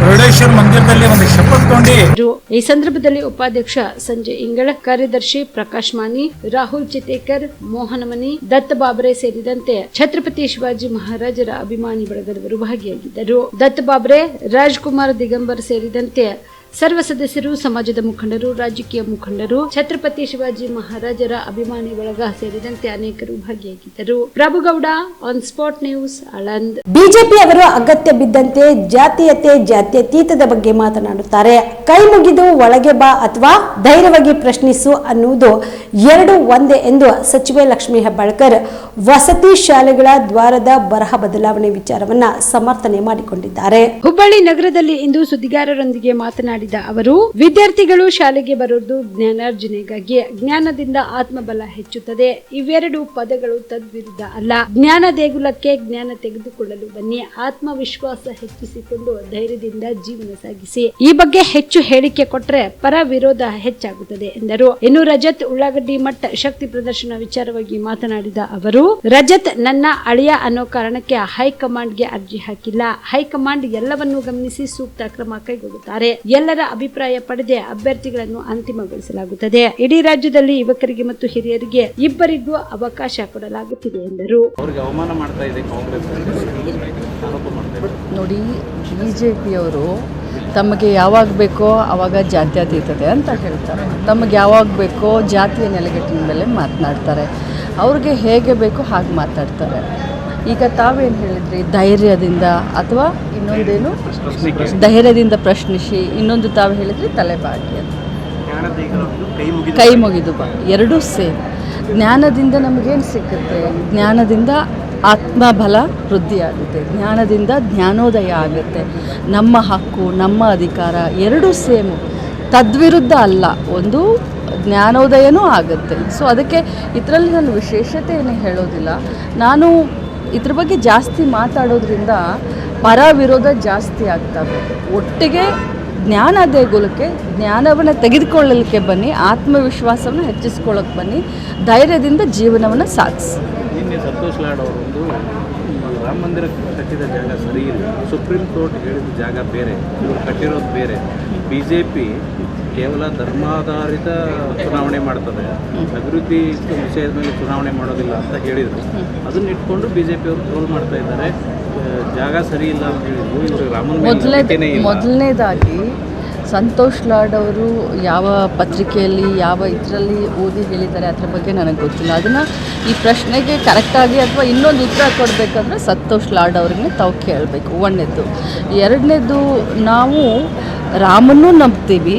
ರುಡೇಶ್ವರ ಮಂದಿರದಲ್ಲಿ ಒಂದು ಶಪಥ ತಗೊಂಡು.
ಈ ಸಂದರ್ಭದಲ್ಲಿ ಉಪಾಧ್ಯಕ್ಷ ಸಂಜಯ್ ಇಂಗಳ, ಕಾರ್ಯದರ್ಶಿ ಪ್ರಕಾಶ್ ಮಾನಿ, ರಾಹುಲ್ ಚಿತೇಕರ್, ಮೋಹನ ಮನಿ, ದತ್ತ ಬಾಬ್ರೆ ಸೇರಿದಂತೆ ಛತ್ರಪತಿ ಶಿವಾಜಿ ಮಹಾರಾಜರ ಅಭಿಮಾನಿ ಬಳಗದವರು ಭಾಗಿಯಾಗಿದ್ದರು. ದತ್ತ ಬಾಬ್ರೆ, ರಾಜ್ಕುಮಾರ್ ದಿಗಂಬರ್ ಸೇರಿದಂತೆ ಸರ್ವ ಸದಸ್ಯರು, ಸಮಾಜದ ಮುಖಂಡರು, ರಾಜಕೀಯ ಮುಖಂಡರು, ಛತ್ರಪತಿ ಶಿವಾಜಿ ಮಹಾರಾಜರ ಅಭಿಮಾನಿ ಬಳಗ ಸೇರಿದಂತೆ ಅನೇಕರು ಭಾಗಿಯಾಗಿದ್ದರು. Prabhugouda, on spot news, Aland.
BJP ಅವರು ಅಗತ್ಯ ಬಿದ್ದಂತೆ ಜಾತ್ಯತೀತದ ಬಗ್ಗೆ ಮಾತನಾಡುತ್ತಾರೆ. ಕೈ ಮುಗಿದು ಒಳಗೆ ಬಾ ಅಥವಾ ಧೈರ್ಯವಾಗಿ ಪ್ರಶ್ನಿಸು ಅನ್ನುವುದು ಎರಡು ಒಂದೇ ಎಂದು ಸಚಿವೆ ಲಕ್ಷ್ಮೀ ಹೆಬ್ಬಾಳ್ಕರ್ ವಸತಿ ಶಾಲೆಗಳ ದ್ವಾರದ ಬರಹ ಬದಲಾವಣೆ ವಿಚಾರವನ್ನ ಸಮರ್ಥನೆ ಮಾಡಿಕೊಂಡಿದ್ದಾರೆ.
ಹುಬ್ಬಳ್ಳಿ ನಗರದಲ್ಲಿ ಇಂದು ಸುದ್ದಿಗಾರರೊಂದಿಗೆ ಮಾತನಾಡಿದ ಅವರು, ವಿದ್ಯಾರ್ಥಿಗಳು ಶಾಲೆಗೆ ಬರುವುದು ಜ್ಞಾನಾರ್ಜನೆಗಾಗಿ. ಜ್ಞಾನದಿಂದ ಆತ್ಮಬಲ ಹೆಚ್ಚುತ್ತದೆ. ಇವೆರಡು ಪದಗಳು ತದ್ವಿರುದ್ಧ ಅಲ್ಲ. ಜ್ಞಾನ ದೇಗುಲಕ್ಕೆ ಜ್ಞಾನ ತೆಗೆದುಕೊಳ್ಳಲು ಬನ್ನಿ. ಆತ್ಮವಿಶ್ವಾಸ ಹೆಚ್ಚಿಸಿಕೊಂಡು ಧೈರ್ಯದಿಂದ ಜೀವನ ಸಾಗಿಸಿ. ಈ ಬಗ್ಗೆ ಹೆಚ್ಚು ಹೇಳಿಕೆ ಕೊಟ್ಟರೆ ಪರ ವಿರೋಧ ಹೆಚ್ಚಾಗುತ್ತದೆ ಎಂದರು. ಇನ್ನು ರಜತ್ ಉಳ್ಳಾಗಡ್ಡಿ ಮಠ ಶಕ್ತಿ ಪ್ರದರ್ಶನ ವಿಚಾರವಾಗಿ ಮಾತನಾಡಿದ ಅವರು, ರಜತ್ ನನ್ನ ಅಳಿಯ ಅನ್ನೋ ಕಾರಣಕ್ಕೆ ಹೈಕಮಾಂಡ್ಗೆ ಅರ್ಜಿ ಹಾಕಿಲ್ಲ. ಹೈಕಮಾಂಡ್ ಎಲ್ಲವನ್ನೂ ಗಮನಿಸಿ ಸೂಕ್ತ ಕ್ರಮ ಕೈಗೊಳ್ಳುತ್ತಾರೆ. ಎಲ್ಲರ ಅಭಿಪ್ರಾಯ ಪಡೆದೇ ಅಭ್ಯರ್ಥಿಗಳನ್ನು ಅಂತಿಮಗೊಳಿಸಲಾಗುತ್ತದೆ. ಇಡೀ ರಾಜ್ಯದಲ್ಲಿ ಯುವಕರಿಗೆ ಮತ್ತು ಹಿರಿಯರಿಗೆ ಇಬ್ಬರಿಗೂ ಅವಕಾಶ ಕೊಡಲಾಗುತ್ತಿದೆ ಎಂದರು.
ನೋಡಿ, ಬಿಜೆಪಿಯವರು ತಮಗೆ ಯಾವಾಗ ಬೇಕೋ ಆವಾಗ ಜಾತ್ಯತೀತತೆ ಅಂತ ಹೇಳ್ತಾರೆ. ತಮಗೆ ಯಾವಾಗ ಬೇಕೋ ಜಾತಿಯ ನೆಲೆಗಟ್ಟಿನ ಮೇಲೆ ಮಾತನಾಡ್ತಾರೆ. ಅವ್ರಿಗೆ ಹೇಗೆ ಬೇಕೋ ಹಾಗೆ ಮಾತಾಡ್ತಾರೆ. ಈಗ ತಾವೇನು ಹೇಳಿದ್ರಿ, ಧೈರ್ಯದಿಂದ ಅಥವಾ ಇನ್ನೊಂದೇನು ಧೈರ್ಯದಿಂದ ಪ್ರಶ್ನಿಸಿ, ಇನ್ನೊಂದು ತಾವು ಹೇಳಿದ್ರಿ ತಲೆಬಾಗಿ ಅಂತ. ಕೈ ಮುಗಿದು ಬಾ ಎರಡೂ ಸೇಮ್. ಜ್ಞಾನದಿಂದ ನಮಗೇನು ಸಿಕ್ಕುತ್ತೆ? ಜ್ಞಾನದಿಂದ ಆತ್ಮಬಲ ವೃದ್ಧಿಯಾಗುತ್ತೆ. ಜ್ಞಾನದಿಂದ ಜ್ಞಾನೋದಯ ಆಗುತ್ತೆ. ನಮ್ಮ ಹಕ್ಕು, ನಮ್ಮ ಅಧಿಕಾರ ಎರಡೂ ಸೇಮು, ತದ್ವಿರುದ್ಧ ಅಲ್ಲ. ಒಂದು ಜ್ಞಾನೋದಯನೂ ಆಗುತ್ತೆ. ಸೊ ಅದಕ್ಕೆ ಇದರಲ್ಲಿ ನಾನು ವಿಶೇಷತೆ ಏನು ಹೇಳೋದಿಲ್ಲ. ನಾನು ಇದ್ರ ಬಗ್ಗೆ ಜಾಸ್ತಿ ಮಾತಾಡೋದ್ರಿಂದ ಪರ ವಿರೋಧ ಜಾಸ್ತಿ ಆಗ್ತವೆ. ಒಟ್ಟಿಗೆ ಜ್ಞಾನ ದೇಗುಲಕ್ಕೆ ಜ್ಞಾನವನ್ನು ತೆಗೆದುಕೊಳ್ಳಲಿಕ್ಕೆ ಬನ್ನಿ, ಆತ್ಮವಿಶ್ವಾಸವನ್ನು ಹೆಚ್ಚಿಸ್ಕೊಳ್ಳೋಕೆ ಬನ್ನಿ, ಧೈರ್ಯದಿಂದ ಜೀವನವನ್ನು ಸಾಗಿಸಿ.
ನಿನ್ನೆ ಸಂತೋಷ್ ಲಾಡ್ ಅವರು ಒಂದು ರಾಮ ಮಂದಿರ ಕಟ್ಟಿದ ಜಾಗ ಸರಿ ಇಲ್ಲ, ಸುಪ್ರೀಂ ಕೋರ್ಟ್ ಹೇಳಿದ ಜಾಗ ಬೇರೆ, ಇವರು ಕಟ್ಟಿರೋದು ಬೇರೆ. BJP ಕೇವಲ ಧರ್ಮಾಧಾರಿತ ಚುನಾವಣೆ ಮಾಡ್ತದೆ, ಅಭಿವೃದ್ಧಿ ವಿಷಯದ ಮೇಲೆ ಚುನಾವಣೆ ಮಾಡೋದಿಲ್ಲ ಅಂತ ಹೇಳಿದರು. ಅದನ್ನ ಇಟ್ಕೊಂಡು BJP ಅವರು ಟ್ರೋಲ್ ಮಾಡ್ತಾ ಇದ್ದಾರೆ. ಜಾಗ ಸರಿ ಇಲ್ಲ ಅಂತ ಹೇಳಿದ್ರು. ಇವರು ರಾಮನ
ಮೊದಲನೇದಾಗಿ ಸಂತೋಷ್ ಲಾಡ್ ಅವರು ಯಾವ ಪತ್ರಿಕೆಯಲ್ಲಿ ಯಾವ ಇದರಲ್ಲಿ ಓದಿ ಹೇಳಿದ್ದಾರೆ ಅದ್ರ ಬಗ್ಗೆ ನನಗೆ ಗೊತ್ತಿಲ್ಲ. ಅದನ್ನು ಈ ಪ್ರಶ್ನೆಗೆ ಕರೆಕ್ಟಾಗಿ ಅಥವಾ ಇನ್ನೊಂದು ಉತ್ತರ ಕೊಡಬೇಕಂದ್ರೆ ಸಂತೋಷ್ ಲಾಡ್ ಅವ್ರಿಗೆ ತಾವು ಕೇಳಬೇಕು. ಒಂದನೇದು. ಎರಡನೇದು, ನಾವು ರಾಮನೂ ನಂಬ್ತೀವಿ,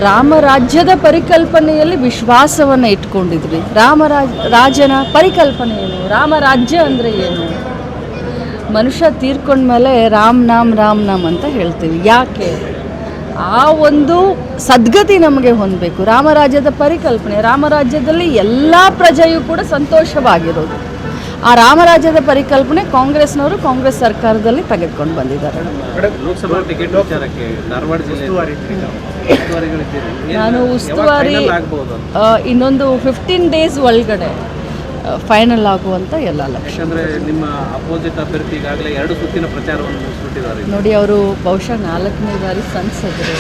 ರಾಮರಾಜ್ಯದ ಪರಿಕಲ್ಪನೆಯಲ್ಲಿ ವಿಶ್ವಾಸವನ್ನು ಇಟ್ಕೊಂಡಿದ್ವಿ. ರಾಜನ ಪರಿಕಲ್ಪನೆ ಏನು, ರಾಮರಾಜ್ಯ ಅಂದರೆ ಏನು? ಮನುಷ್ಯ ತೀರ್ಕೊಂಡ್ಮೇಲೆ ರಾಮ್ ನಾಮ್ ಅಂತ ಹೇಳ್ತೀವಿ. ಯಾಕೆ? ಆ ಒಂದು ಸದ್ಗತಿ ನಮಗೆ ಹೊಂದಬೇಕು. ರಾಮರಾಜ್ಯದ ಪರಿಕಲ್ಪನೆ, ರಾಮರಾಜ್ಯದಲ್ಲಿ ಎಲ್ಲ ಪ್ರಜೆಯೂ ಕೂಡ ಸಂತೋಷವಾಗಿರೋದು. ಆ ರಾಮರಾಜ್ಯದ ಪರಿಕಲ್ಪನೆ ಕಾಂಗ್ರೆಸ್ನವರು ಕಾಂಗ್ರೆಸ್ ಸರ್ಕಾರದಲ್ಲಿ ತೆಗೆದುಕೊಂಡು ಬಂದಿದ್ದಾರೆ.
ಲೋಕಸಭಾ ಟಿಕೆಟ್ ವಿಚಾರಕ್ಕೆ ಧಾರವಾಡ ಜಿಲ್ಲೆ
ನಾನು ಉಸ್ತುವಾರಿ ಇನ್ನೊಂದು 15 ಡೇಸ್ ಒಳಗಡೆ ಫೈನಲ್ ಆಗುವಂಥ ಎಲ್ಲ ಲಕ್ಷ್ಯ.
ಯಾಕಂದರೆ ನಿಮ್ಮ ಅಪೋಸಿಟ್ ಅಭ್ಯರ್ಥಿ ಈಗಾಗಲೇ 2 ಸುತ್ತಿನ ಪ್ರಚಾರವನ್ನು ಮುಗಿಸ್ಬಿಟ್ಟಿದ್ದಾರೆ.
ನೋಡಿ, ಅವರು ಬಹುಶಃ 4ನೇ ಬಾರಿ ಸಂಸದರು,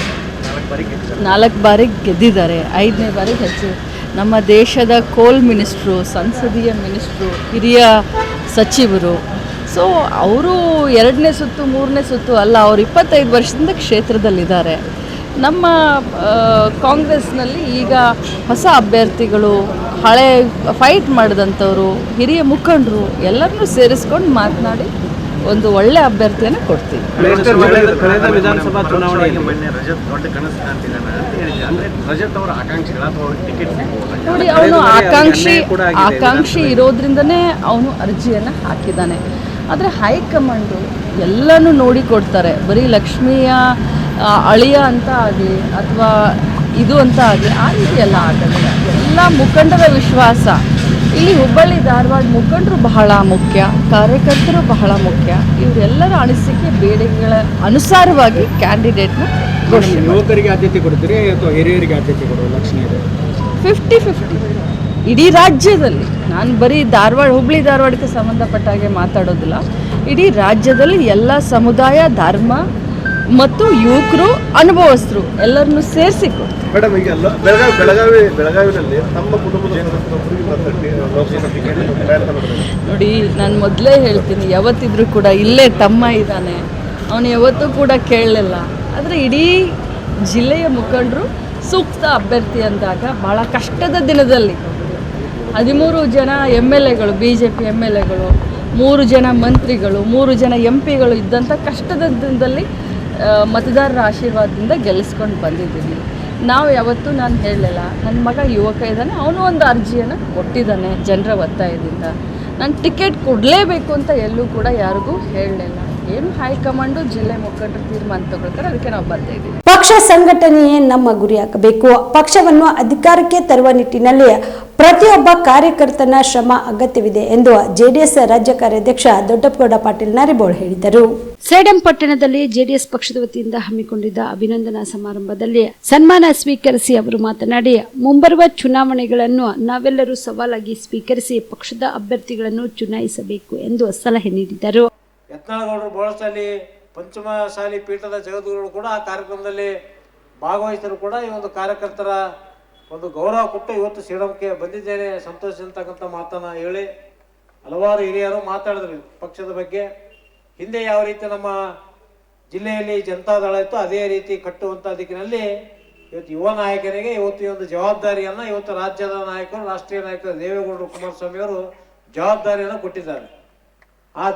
4 ಬಾರಿ ಗೆದ್ದಿದ್ದಾರೆ, 5ನೇ ಬಾರಿ ಹೆಚ್ಚು ನಮ್ಮ ದೇಶದ ಕೋಲ್ ಮಿನಿಸ್ಟ್ರು, ಸಂಸದೀಯ ಮಿನಿಸ್ಟ್ರು, ಹಿರಿಯ ಸಚಿವರು. ಸೊ ಅವರು 2ನೇ ಸುತ್ತು 3ನೇ ಸುತ್ತು ಅಲ್ಲ, ಅವರು 25 ವರ್ಷದಿಂದ ಕ್ಷೇತ್ರದಲ್ಲಿದ್ದಾರೆ. ನಮ್ಮ ಕಾಂಗ್ರೆಸ್ನಲ್ಲಿ ಈಗ ಹೊಸ ಅಭ್ಯರ್ಥಿಗಳು, ಹಳೆ ಫೈಟ್ ಮಾಡಿದಂಥವರು, ಹಿರಿಯ ಮುಖಂಡರು ಎಲ್ಲರನ್ನೂ ಸೇರಿಸ್ಕೊಂಡು ಮಾತನಾಡಿ ಒಂದು ಒಳ್ಳೆ ಅಭ್ಯರ್ಥಿಯನ್ನು ಕೊಡ್ತೀವಿ.
ಕಳೆದ ವಿಧಾನಸಭಾ ಚುನಾವಣೆಯಲ್ಲಿ ರಜತ್ ಅವರ
ನೋಡಿ, ಅವನು ಆಕಾಂಕ್ಷಿ ಇರೋದ್ರಿಂದನೇ ಅವನು ಅರ್ಜಿಯನ್ನು ಹಾಕಿದ್ದಾನೆ. ಆದರೆ ಹೈಕಮಾಂಡು ಎಲ್ಲನೂ ನೋಡಿ ಕೊಡ್ತಾರೆ. ಬರೀ ಲಕ್ಷ್ಮಿಯ ಅಳಿಯ ಅಂತ ಆಗಲಿ ಅಥವಾ ಇದು ಅಂತ ಆಗಲಿ ಆ ರೀತಿ ಎಲ್ಲ ಆಗೋದಿಲ್ಲ. ಎಲ್ಲ ಮುಖಂಡರ ವಿಶ್ವಾಸ. ಇಲ್ಲಿ ಹುಬ್ಬಳ್ಳಿ ಧಾರವಾಡ ಮುಖಂಡರು ಬಹಳ ಮುಖ್ಯ, ಕಾರ್ಯಕರ್ತರು ಬಹಳ ಮುಖ್ಯ. ಇವರೆಲ್ಲರ ಅನಿಸಿಕೆ ಬೇಡಿಕೆಗಳ ಅನುಸಾರವಾಗಿ ಕ್ಯಾಂಡಿಡೇಟ್ನ ಘೋಷಣೆ.
ಯುವಕರಿಗೆ ಆದ್ಯತೆ ಕೊಡ್ತೀರಿ ಅಥವಾ ಹಿರಿಯರಿಗೆ ಆದ್ಯತೆ ಕೊಡುವ ಲಕ್ಷಣ ಇದೆ?
50-50 ಇಡೀ ರಾಜ್ಯದಲ್ಲಿ. ನಾನು ಬರೀ ಹುಬ್ಬಳ್ಳಿ ಧಾರವಾಡಕ್ಕೆ ಸಂಬಂಧಪಟ್ಟ ಹಾಗೆ ಮಾತಾಡೋದಿಲ್ಲ. ಇಡೀ ರಾಜ್ಯದಲ್ಲಿ ಎಲ್ಲ ಸಮುದಾಯ, ಧರ್ಮ ಮತ್ತು ಯುವಕರು, ಅನುಭವಸ್ಥರು ಎಲ್ಲರನ್ನು ಸೇರಿಸಿ
ಮೇಡಮ್, ಈಗ ಬೆಳಗಾವಿನಲ್ಲಿ ತಮ್ಮ ಕುಟುಂಬದ
ನೋಡಿ, ನಾನು ಮೊದಲೇ ಹೇಳ್ತೀನಿ, ಯಾವತ್ತಿದ್ರೂ ಕೂಡ ಇಲ್ಲೇ ತಮ್ಮ ಇದ್ದಾನೆ, ಅವನು ಯಾವತ್ತೂ ಕೂಡ ಕೇಳಲಿಲ್ಲ. ಆದರೆ ಇಡೀ ಜಿಲ್ಲೆಯ ಮುಖಂಡರು ಸೂಕ್ತ ಅಭ್ಯರ್ಥಿ ಅಂದಾಗ ಭಾಳ ಕಷ್ಟದ ದಿನದಲ್ಲಿ 13 ಜನ MLAಗಳು, BJP MLAಗಳು, 3 ಜನ ಮಂತ್ರಿಗಳು, 3 ಜನ MP ಗಳು ಇದ್ದಂಥ ಕಷ್ಟದ ದಿನದಲ್ಲಿ ಮತದಾರರ ಆಶೀರ್ವಾದದಿಂದ ಗೆಲ್ಲಿಸ್ಕೊಂಡು ಬಂದಿದ್ದೀವಿ. ನಾವು ಯಾವತ್ತೂ ನಾನು ಹೇಳಲಿಲ್ಲ, ನನ್ನ ಮಗ ಯುವಕ ಇದ್ದಾನೆ, ಅವನು ಒಂದು ಅರ್ಜಿಯನ್ನು ಕೊಟ್ಟಿದ್ದಾನೆ ಜನರ ಒತ್ತಾಯದಿಂದ. ನಾನು ಟಿಕೆಟ್ ಕೊಡಲೇಬೇಕು ಅಂತ ಎಲ್ಲೂ ಕೂಡ ಯಾರಿಗೂ ಹೇಳಲಿಲ್ಲ. ಏನು ಹೈಕಮಾಂಡು ಜಿಲ್ಲೆ ಮುಖಂಡರು ತೀರ್ಮಾನ ತಗೊಳ್ತಾರೆ, ಅದಕ್ಕೆ ನಾವು ಬರ್ತಾ ಇದ್ದೀವಿ.
ಪಕ್ಷ ಸಂಘಟನೆಯೇ ನಮ್ಮ ಗುರಿಯಾಗಬೇಕು. ಪಕ್ಷವನ್ನು ಅಧಿಕಾರಕ್ಕೆ ತರುವ ನಿಟ್ಟಿನಲ್ಲಿ ಪ್ರತಿಯೊಬ್ಬ ಕಾರ್ಯಕರ್ತನ ಶ್ರಮ ಅಗತ್ಯವಿದೆ ಎಂದು ಜೆಡಿಎಸ್ ರಾಜ್ಯ ಕಾರ್ಯಾಧ್ಯಕ್ಷ ದೊಡ್ಡಪ್ಪಗೌಡ ಪಾಟೀಲ್ ನರಿಬೋಳ್ ಹೇಳಿದರು.
ಸೇಡಂ ಪಟ್ಟಣದಲ್ಲಿ ಜೆಡಿಎಸ್ ಪಕ್ಷದ ವತಿಯಿಂದ ಹಮ್ಮಿಕೊಂಡಿದ್ದ ಅಭಿನಂದನಾ ಸಮಾರಂಭದಲ್ಲಿ ಸನ್ಮಾನ ಸ್ವೀಕರಿಸಿ ಅವರು ಮಾತನಾಡಿ, ಮುಂಬರುವ ಚುನಾವಣೆಗಳನ್ನು ನಾವೆಲ್ಲರೂ ಸವಾಲಾಗಿ ಸ್ವೀಕರಿಸಿ ಪಕ್ಷದ ಅಭ್ಯರ್ಥಿಗಳನ್ನು ಚುನಾಯಿಸಬೇಕು ಎಂದು ಸಲಹೆ ನೀಡಿದರು.
ಯತ್ನಾಳಗೌಡರು ಬಹಳಷ್ಟಲ್ಲಿ ಪಂಚಮಸಾಲಿ ಪೀಠದ ಜಗದ್ಗುರುಗಳು ಕೂಡ ಆ ಕಾರ್ಯಕ್ರಮದಲ್ಲಿ ಭಾಗವಹಿಸಿದ್ರು ಕೂಡ ಈ ಒಂದು ಕಾರ್ಯಕರ್ತರ ಒಂದು ಗೌರವ ಕೊಟ್ಟು ಇವತ್ತು ಸೇಡಂಕ್ಕೆ ಬಂದಿದ್ದೇನೆ, ಸಂತೋಷ ಅಂತಕ್ಕಂಥ ಮಾತನ್ನು ಹೇಳಿ ಹಲವಾರು ಹಿರಿಯರು ಮಾತಾಡಿದ್ರು ಪಕ್ಷದ ಬಗ್ಗೆ. ಹಿಂದೆ ಯಾವ ರೀತಿ ನಮ್ಮ ಜಿಲ್ಲೆಯಲ್ಲಿ ಜನತಾದಳ ಇತ್ತು ಅದೇ ರೀತಿ ಕಟ್ಟುವಂಥ ದಿಕ್ಕಿನಲ್ಲಿ ಇವತ್ತು ಯುವ ನಾಯಕರಿಗೆ ಇವತ್ತು ಈ ಒಂದು ಜವಾಬ್ದಾರಿಯನ್ನು ಇವತ್ತು ರಾಜ್ಯದ ನಾಯಕರು, ರಾಷ್ಟ್ರೀಯ ನಾಯಕರು ದೇವೇಗೌಡರು, ಕುಮಾರಸ್ವಾಮಿ ಅವರು ಜವಾಬ್ದಾರಿಯನ್ನು ಕೊಟ್ಟಿದ್ದಾರೆ. ಆ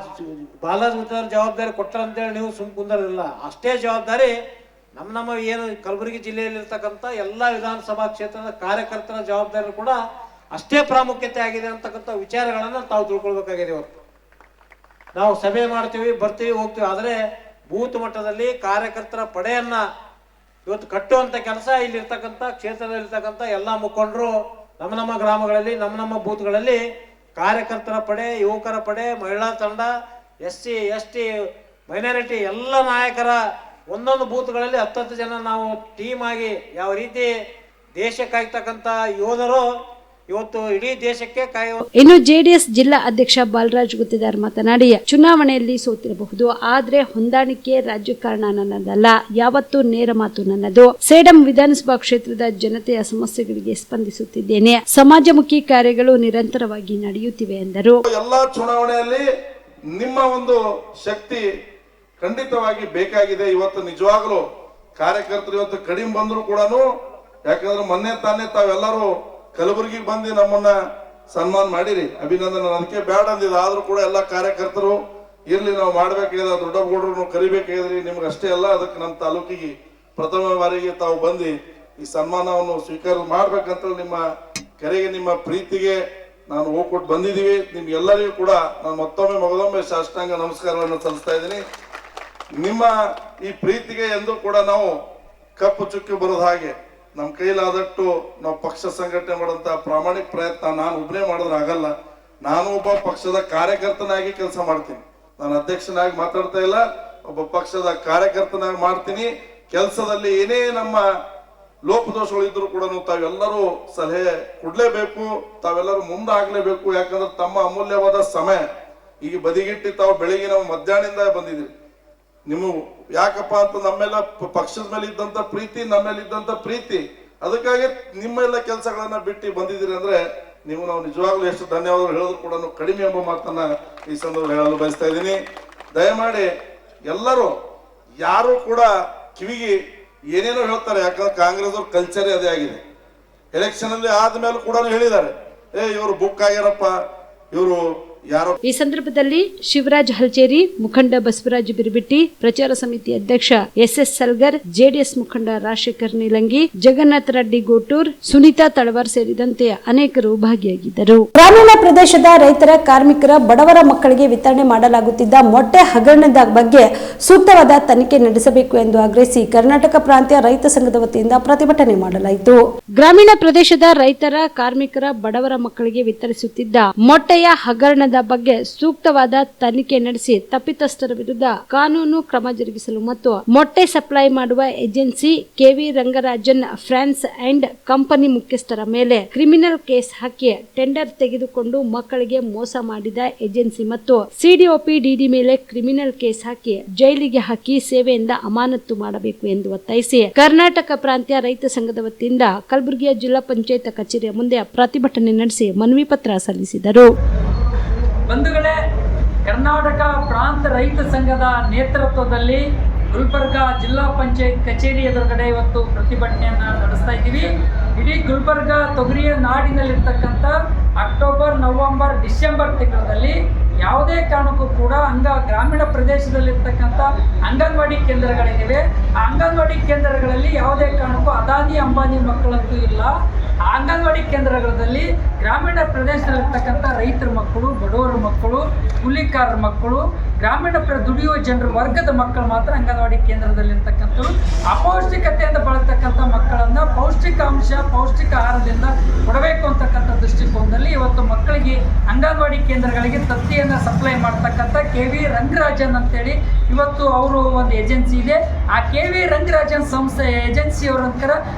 ಬಾಲಾಜಿ ಮುತ್ತವ್ರ ಜವಾಬ್ದಾರಿ ಕೊಟ್ಟರಂತೇಳಿ ನೀವು ಸುಮ್ ಕುಂದರಿಲ್ಲ. ಅಷ್ಟೇ ಜವಾಬ್ದಾರಿ ನಮ್ಮ ಏನು ಕಲಬುರಗಿ ಜಿಲ್ಲೆಯಲ್ಲಿರ್ತಕ್ಕಂಥ ಎಲ್ಲ ವಿಧಾನಸಭಾ ಕ್ಷೇತ್ರದ ಕಾರ್ಯಕರ್ತರ ಜವಾಬ್ದಾರಿ ಕೂಡ ಅಷ್ಟೇ ಪ್ರಾಮುಖ್ಯತೆ ಆಗಿದೆ ಅಂತಕ್ಕಂಥ ವಿಚಾರಗಳನ್ನು ತಾವು ತಿಳ್ಕೊಳ್ಬೇಕಾಗಿದೆ. ಇವತ್ತು ನಾವು ಸಭೆ ಮಾಡ್ತೀವಿ, ಬರ್ತೀವಿ, ಹೋಗ್ತೀವಿ, ಆದರೆ ಬೂತ್ ಮಟ್ಟದಲ್ಲಿ ಕಾರ್ಯಕರ್ತರ ಪಡೆಯನ್ನ ಇವತ್ತು ಕಟ್ಟುವಂಥ ಕೆಲಸ ಇಲ್ಲಿರ್ತಕ್ಕಂಥ ಕ್ಷೇತ್ರದಲ್ಲಿರ್ತಕ್ಕಂಥ ಎಲ್ಲ ಮುಖಂಡರು ನಮ್ಮ ಗ್ರಾಮಗಳಲ್ಲಿ ನಮ್ಮ ಬೂತ್ಗಳಲ್ಲಿ ಕಾರ್ಯಕರ್ತರ ಪಡೆ, ಯುವಕರ ಪಡೆ, ಮಹಿಳಾ ತಂಡ, SC ST ಮೈನಾರಿಟಿ ಎಲ್ಲ ನಾಯಕರ ಒಂದೊಂದು ಬೂತ್ಗಳಲ್ಲಿ 10 ಜನ ನಾವು ಟೀಮ್ ಆಗಿ ಯಾವ ರೀತಿ ದೇಶ ಕಾಯ್ತಕ್ಕಂಥ ಯೋಧರು ಇವತ್ತು ಇಡೀ ದೇಶಕ್ಕೆ ಕಾಯುವ.
ಇನ್ನು ಜೆಡಿಎಸ್ ಜಿಲ್ಲಾ ಅಧ್ಯಕ್ಷ ಬಾಲರಾಜ್ ಗುತ್ತಿದಾರ್ ಮಾತನಾಡಿ, ಚುನಾವಣೆಯಲ್ಲಿ ಸೋತಿರಬಹುದು, ಆದ್ರೆ ಹೊಂದಾಣಿಕೆ ರಾಜಕಾರಣ ನನ್ನದಲ್ಲ, ಯಾವತ್ತೂ ನೇರ ಮಾತು ನನ್ನದು. ಸೇಡಂ ವಿಧಾನಸಭಾ ಕ್ಷೇತ್ರದ ಜನತೆಯ ಸಮಸ್ಯೆಗಳಿಗೆ ಸ್ಪಂದಿಸುತ್ತಿದ್ದೇನೆ. ಸಮಾಜಮುಖಿ ಕಾರ್ಯಗಳು ನಿರಂತರವಾಗಿ ನಡೆಯುತ್ತಿವೆ ಎಂದರು.
ಎಲ್ಲಾ ಚುನಾವಣೆಯಲ್ಲಿ ನಿಮ್ಮ ಒಂದು ಶಕ್ತಿ ಖಂಡಿತವಾಗಿ ಬೇಕಾಗಿದೆ. ಇವತ್ತು ನಿಜವಾಗ್ಲೂ ಕಾರ್ಯಕರ್ತರು ಇವತ್ತು ಕಡಿಮೆ ಬಂದ್ರು ಕೂಡ, ಯಾಕಂದ್ರೆ ಮೊನ್ನೆ ತಾನೇ ತಾವೆಲ್ಲರೂ ಕಲಬುರಗಿಗೆ ಬಂದು ನಮ್ಮನ್ನ ಸನ್ಮಾನ ಮಾಡಿರಿ, ಅಭಿನಂದನೆ. ಅದಕ್ಕೆ ಬ್ಯಾಡ ಅಂದಿದ್ದು, ಆದ್ರೂ ಕೂಡ ಎಲ್ಲ ಕಾರ್ಯಕರ್ತರು ಇರ್ಲಿ, ನಾವು ಮಾಡ್ಬೇಕಾಗಿದೆ, ದೊಡ್ಡಗೌಡರು ಕರಿಬೇಕಾಗಿದ್ರಿ, ನಿಮ್ಗೆ ಅಷ್ಟೇ ಅಲ್ಲ, ಅದಕ್ಕೆ ನಮ್ಮ ತಾಲೂಕಿಗೆ ಪ್ರಥಮ ಬಾರಿಗೆ ತಾವು ಬಂದು ಈ ಸನ್ಮಾನವನ್ನು ಸ್ವೀಕಾರ ಮಾಡ್ಬೇಕಂತ ನಿಮ್ಮ ಕರೆಗೆ, ನಿಮ್ಮ ಪ್ರೀತಿಗೆ ನಾನು ಹೋಗ್ಕೊಟ್ಟು ಬಂದಿದ್ದೀವಿ. ನಿಮ್ಗೆಲ್ಲರಿಗೂ ಕೂಡ ನಾನು ಮತ್ತೊಮ್ಮೆ ಸಾಷ್ಟಾಂಗ ನಮಸ್ಕಾರವನ್ನು ಸಲ್ಲಿಸ್ತಾ ಇದ್ದೀನಿ. ನಿಮ್ಮ ಈ ಪ್ರೀತಿಗೆ ಎಂದು ಕೂಡ ನಾವು ಕಪ್ಪು ಚುಕ್ಕಿ ಬರೋದು ಹಾಗೆ ನಮ್ಮ ಕೈಲಾದಷ್ಟು ನಾವು ಪಕ್ಷ ಸಂಘಟನೆ ಮಾಡುವಂತ ಪ್ರಾಮಾಣಿಕ ಪ್ರಯತ್ನ ನಾನು ಒಬ್ಬನೇ ಮಾಡಿದ್ರೆ ಆಗಲ್ಲ. ನಾನು ಒಬ್ಬ ಪಕ್ಷದ ಕಾರ್ಯಕರ್ತನಾಗಿ ಕೆಲಸ ಮಾಡ್ತೀನಿ. ನಾನು ಅಧ್ಯಕ್ಷನಾಗಿ ಮಾತಾಡ್ತಾ ಇಲ್ಲ, ಒಬ್ಬ ಪಕ್ಷದ ಕಾರ್ಯಕರ್ತನಾಗಿ ಮಾಡ್ತೀನಿ. ಕೆಲಸದಲ್ಲಿ ಏನೇ ನಮ್ಮ ಲೋಪದೋಷಗಳು ಇದ್ರು ಕೂಡ ತಾವೆಲ್ಲರೂ ಸಲಹೆ ಕೊಡ್ಲೇಬೇಕು, ತಾವೆಲ್ಲರೂ ಮುಂದಾಗ್ಲೇಬೇಕು. ಯಾಕಂದ್ರೆ ತಮ್ಮ ಅಮೂಲ್ಯವಾದ ಸಮಯ ಈಗ ಬದಿಗಿಟ್ಟು ತಾವು ಬೆಳಿಗ್ಗೆ ನಾವು ಮಧ್ಯಾಹ್ನದಿಂದ ಬಂದಿದ್ರಿ. ನೀವು ಯಾಕಪ್ಪ ಅಂತ ನಮ್ಮೆಲ್ಲ ಪಕ್ಷದ ಮೇಲೆ ಇದ್ದಂತ ಪ್ರೀತಿ, ನಮ್ಮೇಲೆ ಇದ್ದಂತ ಪ್ರೀತಿ, ಅದಕ್ಕಾಗಿ ನಿಮ್ಮೆಲ್ಲ ಕೆಲಸಗಳನ್ನ ಬಿಟ್ಟು ಬಂದಿದ್ದೀರಿ ಅಂದ್ರೆ ನೀವು ನಾವು ನಿಜವಾಗ್ಲೂ ಎಷ್ಟು ಧನ್ಯವಾದಗಳು ಹೇಳೋದು ಕೂಡ ಕಡಿಮೆ ಎಂಬ ಮಾತನ್ನ ಈ ಸಂದರ್ಭ ಹೇಳಲು ಬಯಸ್ತಾ ಇದ್ದೀನಿ. ದಯಮಾಡಿ ಎಲ್ಲರೂ ಯಾರು ಕೂಡ ಕಿವಿಗೆ ಏನೇನೋ ಹೇಳ್ತಾರೆ, ಯಾಕಂದ್ರೆ ಕಾಂಗ್ರೆಸ್ ಅವ್ರ ಕಲ್ಚರೇ ಅದೇ ಆಗಿದೆ. ಎಲೆಕ್ಷನ್ ಅಲ್ಲಿ ಆದ್ಮೇಲೆ ಕೂಡ ಹೇಳಿದ್ದಾರೆ, ಇವರು ಬುಕ್ ಆಗ್ಯಾರಪ್ಪ, ಇವರು ಯಾರೋ.
ಈ ಸಂದರ್ಭದಲ್ಲಿ ಶಿವರಾಜ್ ಹಲ್ಚೇರಿ, ಮುಖಂಡ ಬಸವರಾಜ್ ಬಿರ್ಬಿಟ್ಟಿ, ಪ್ರಚಾರ ಸಮಿತಿ ಅಧ್ಯಕ್ಷ ಎಸ್ ಸಲ್ಗರ್, ಜೆಡಿಎಸ್ ಮುಖಂಡ ರಾಜಶೇಖರ್ ನೀಲಂಗಿ, ಜಗನ್ನಾಥ ರೆಡ್ಡಿ ಗೋಟೂರ್, ಸುನೀತಾ ತಳವಾರ್ ಸೇರಿದಂತೆ ಅನೇಕರು ಭಾಗಿಯಾಗಿದ್ದರು.
ಗ್ರಾಮೀಣ ಪ್ರದೇಶದ ರೈತರ, ಕಾರ್ಮಿಕರ, ಬಡವರ ಮಕ್ಕಳಿಗೆ ವಿತರಣೆ ಮಾಡಲಾಗುತ್ತಿದ್ದ ಮೊಟ್ಟೆ ಹಗರಣದ ಬಗ್ಗೆ ಸೂಕ್ತವಾದ ತನಿಖೆ ನಡೆಸಬೇಕು ಎಂದು ಆಗ್ರಹಿಸಿ ಕರ್ನಾಟಕ ಪ್ರಾಂತ್ಯ ರೈತ ಸಂಘದ ವತಿಯಿಂದ ಪ್ರತಿಭಟನೆ ಮಾಡಲಾಯಿತು.
ಗ್ರಾಮೀಣ ಪ್ರದೇಶದ ರೈತರ, ಕಾರ್ಮಿಕರ, ಬಡವರ ಮಕ್ಕಳಿಗೆ ವಿತರಿಸುತ್ತಿದ್ದ ಮೊಟ್ಟೆಯ ಹಗರಣದ ಬಗ್ಗೆ ಸೂಕ್ತವಾದ ತನಿಖೆ ನಡೆಸಿ ತಪ್ಪಿತಸ್ಥರ ವಿರುದ್ಧ ಕಾನೂನು ಕ್ರಮ ಜರುಗಿಸಲು ಮತ್ತು ಮೊಟ್ಟೆ ಸಪ್ಲೈ ಮಾಡುವ agency KV Rangarajan France and company ಮುಖ್ಯಸ್ಥರ ಮೇಲೆ ಕ್ರಿಮಿನಲ್ ಕೇಸ್ ಹಾಕಿ ಟೆಂಡರ್ ತೆಗೆದುಕೊಂಡು ಮಕ್ಕಳಿಗೆ ಮೋಸ ಮಾಡಿದ ಏಜೆನ್ಸಿ ಮತ್ತು ಸಿಡಿಒಪಿ ಡಿಡಿ ಮೇಲೆ ಕ್ರಿಮಿನಲ್ ಕೇಸ್ ಹಾಕಿ ಜೈಲಿಗೆ ಹಾಕಿ ಸೇವೆಯಿಂದ ಅಮಾನತು ಮಾಡಬೇಕು ಎಂದು ಒತ್ತಾಯಿಸಿ ಕರ್ನಾಟಕ ಪ್ರಾಂತ್ಯ ರೈತ ಸಂಘದ ವತಿಯಿಂದ ಕಲಬುರಗಿಯ ಜಿಲ್ಲಾ ಪಂಚಾಯತ್ ಕಚೇರಿಯ ಮುಂದೆ ಪ್ರತಿಭಟನೆ ನಡೆಸಿ ಮನವಿ ಪತ್ರ ಸಲ್ಲಿಸಿದರು.
ಬಂಧುಗಳೇ, ಕರ್ನಾಟಕ ಪ್ರಾಂತ ರೈತ ಸಂಘದ ನೇತೃತ್ವದಲ್ಲಿ ಗುಲ್ಬರ್ಗ ಜಿಲ್ಲಾ ಪಂಚಾಯತ್ ಕಚೇರಿ ಎದುರುಗಡೆ ಇವತ್ತು ಪ್ರತಿಭಟನೆಯನ್ನು ನಡೆಸ್ತಾ ಇದ್ದೀವಿ. ಇಡೀ ಗುಲ್ಬರ್ಗ ತೊಗರಿಯ ನಾಡಿನಲ್ಲಿರ್ತಕ್ಕಂಥ ಅಕ್ಟೋಬರ್, ನವೆಂಬರ್, ಡಿಸೆಂಬರ್ ತಿಂಗಳಲ್ಲಿ ಯಾವುದೇ ಕಾರಣಕ್ಕೂ ಕೂಡ ಗ್ರಾಮೀಣ ಪ್ರದೇಶದಲ್ಲಿರ್ತಕ್ಕಂಥ ಅಂಗನವಾಡಿ ಕೇಂದ್ರಗಳಿವೆ. ಆ ಅಂಗನವಾಡಿ ಕೇಂದ್ರಗಳಲ್ಲಿ ಯಾವುದೇ ಕಾರಣಕ್ಕೂ ಅದಾನಿ ಅಂಬಾನಿ ಮಕ್ಕಳಂತೂ ಇಲ್ಲ. ಆ ಅಂಗನವಾಡಿ ಕೇಂದ್ರಗಳಲ್ಲಿ ಗ್ರಾಮೀಣ ಪ್ರದೇಶದಲ್ಲಿರ್ತಕ್ಕಂಥ ರೈತರ ಮಕ್ಕಳು, ಬಡವರ ಮಕ್ಕಳು, ಕೂಲಿಕಾರರ ಮಕ್ಕಳು, ಗ್ರಾಮೀಣ ದುಡಿಯುವ ಜನರ ವರ್ಗದ ಮಕ್ಕಳು ಮಾತ್ರ ಅಂಗನವಾಡಿ ಕೇಂದ್ರದಲ್ಲಿರ್ತಕ್ಕಂಥವ್ರು. ಅಪೌಷ್ಟಿಕತೆಯಿಂದ ಬಳರ್ತಕ್ಕಂಥ ಮಕ್ಕಳನ್ನು ಪೌಷ್ಟಿಕಾಂಶ, ಪೌಷ್ಟಿಕ ಆಹಾರದಿಂದ ಕೊಡಬೇಕು ಅಂತಕ್ಕಂಥ ದೃಷ್ಟಿಕೋನದಲ್ಲಿ ಇವತ್ತು ಮಕ್ಕಳಿಗೆ ಅಂಗನವಾಡಿ ಕೇಂದ್ರಗಳಿಗೆ ತತ್ತಿಯನ್ನು ಸಪ್ಲೈ ಮಾಡ್ತಕ್ಕಂಥ ಕೆವಿ ರಂಗರಾಜನ್ ಅಂತೇಳಿ ಇವತ್ತು ಅವರು ಒಂದು ಏಜೆನ್ಸಿ ಇದೆ. ಆ ಕೆವಿ ರಂಗರಾಜನ್ ಸಂಸ್ಥೆ ಏಜೆನ್ಸಿಯವರಂತರ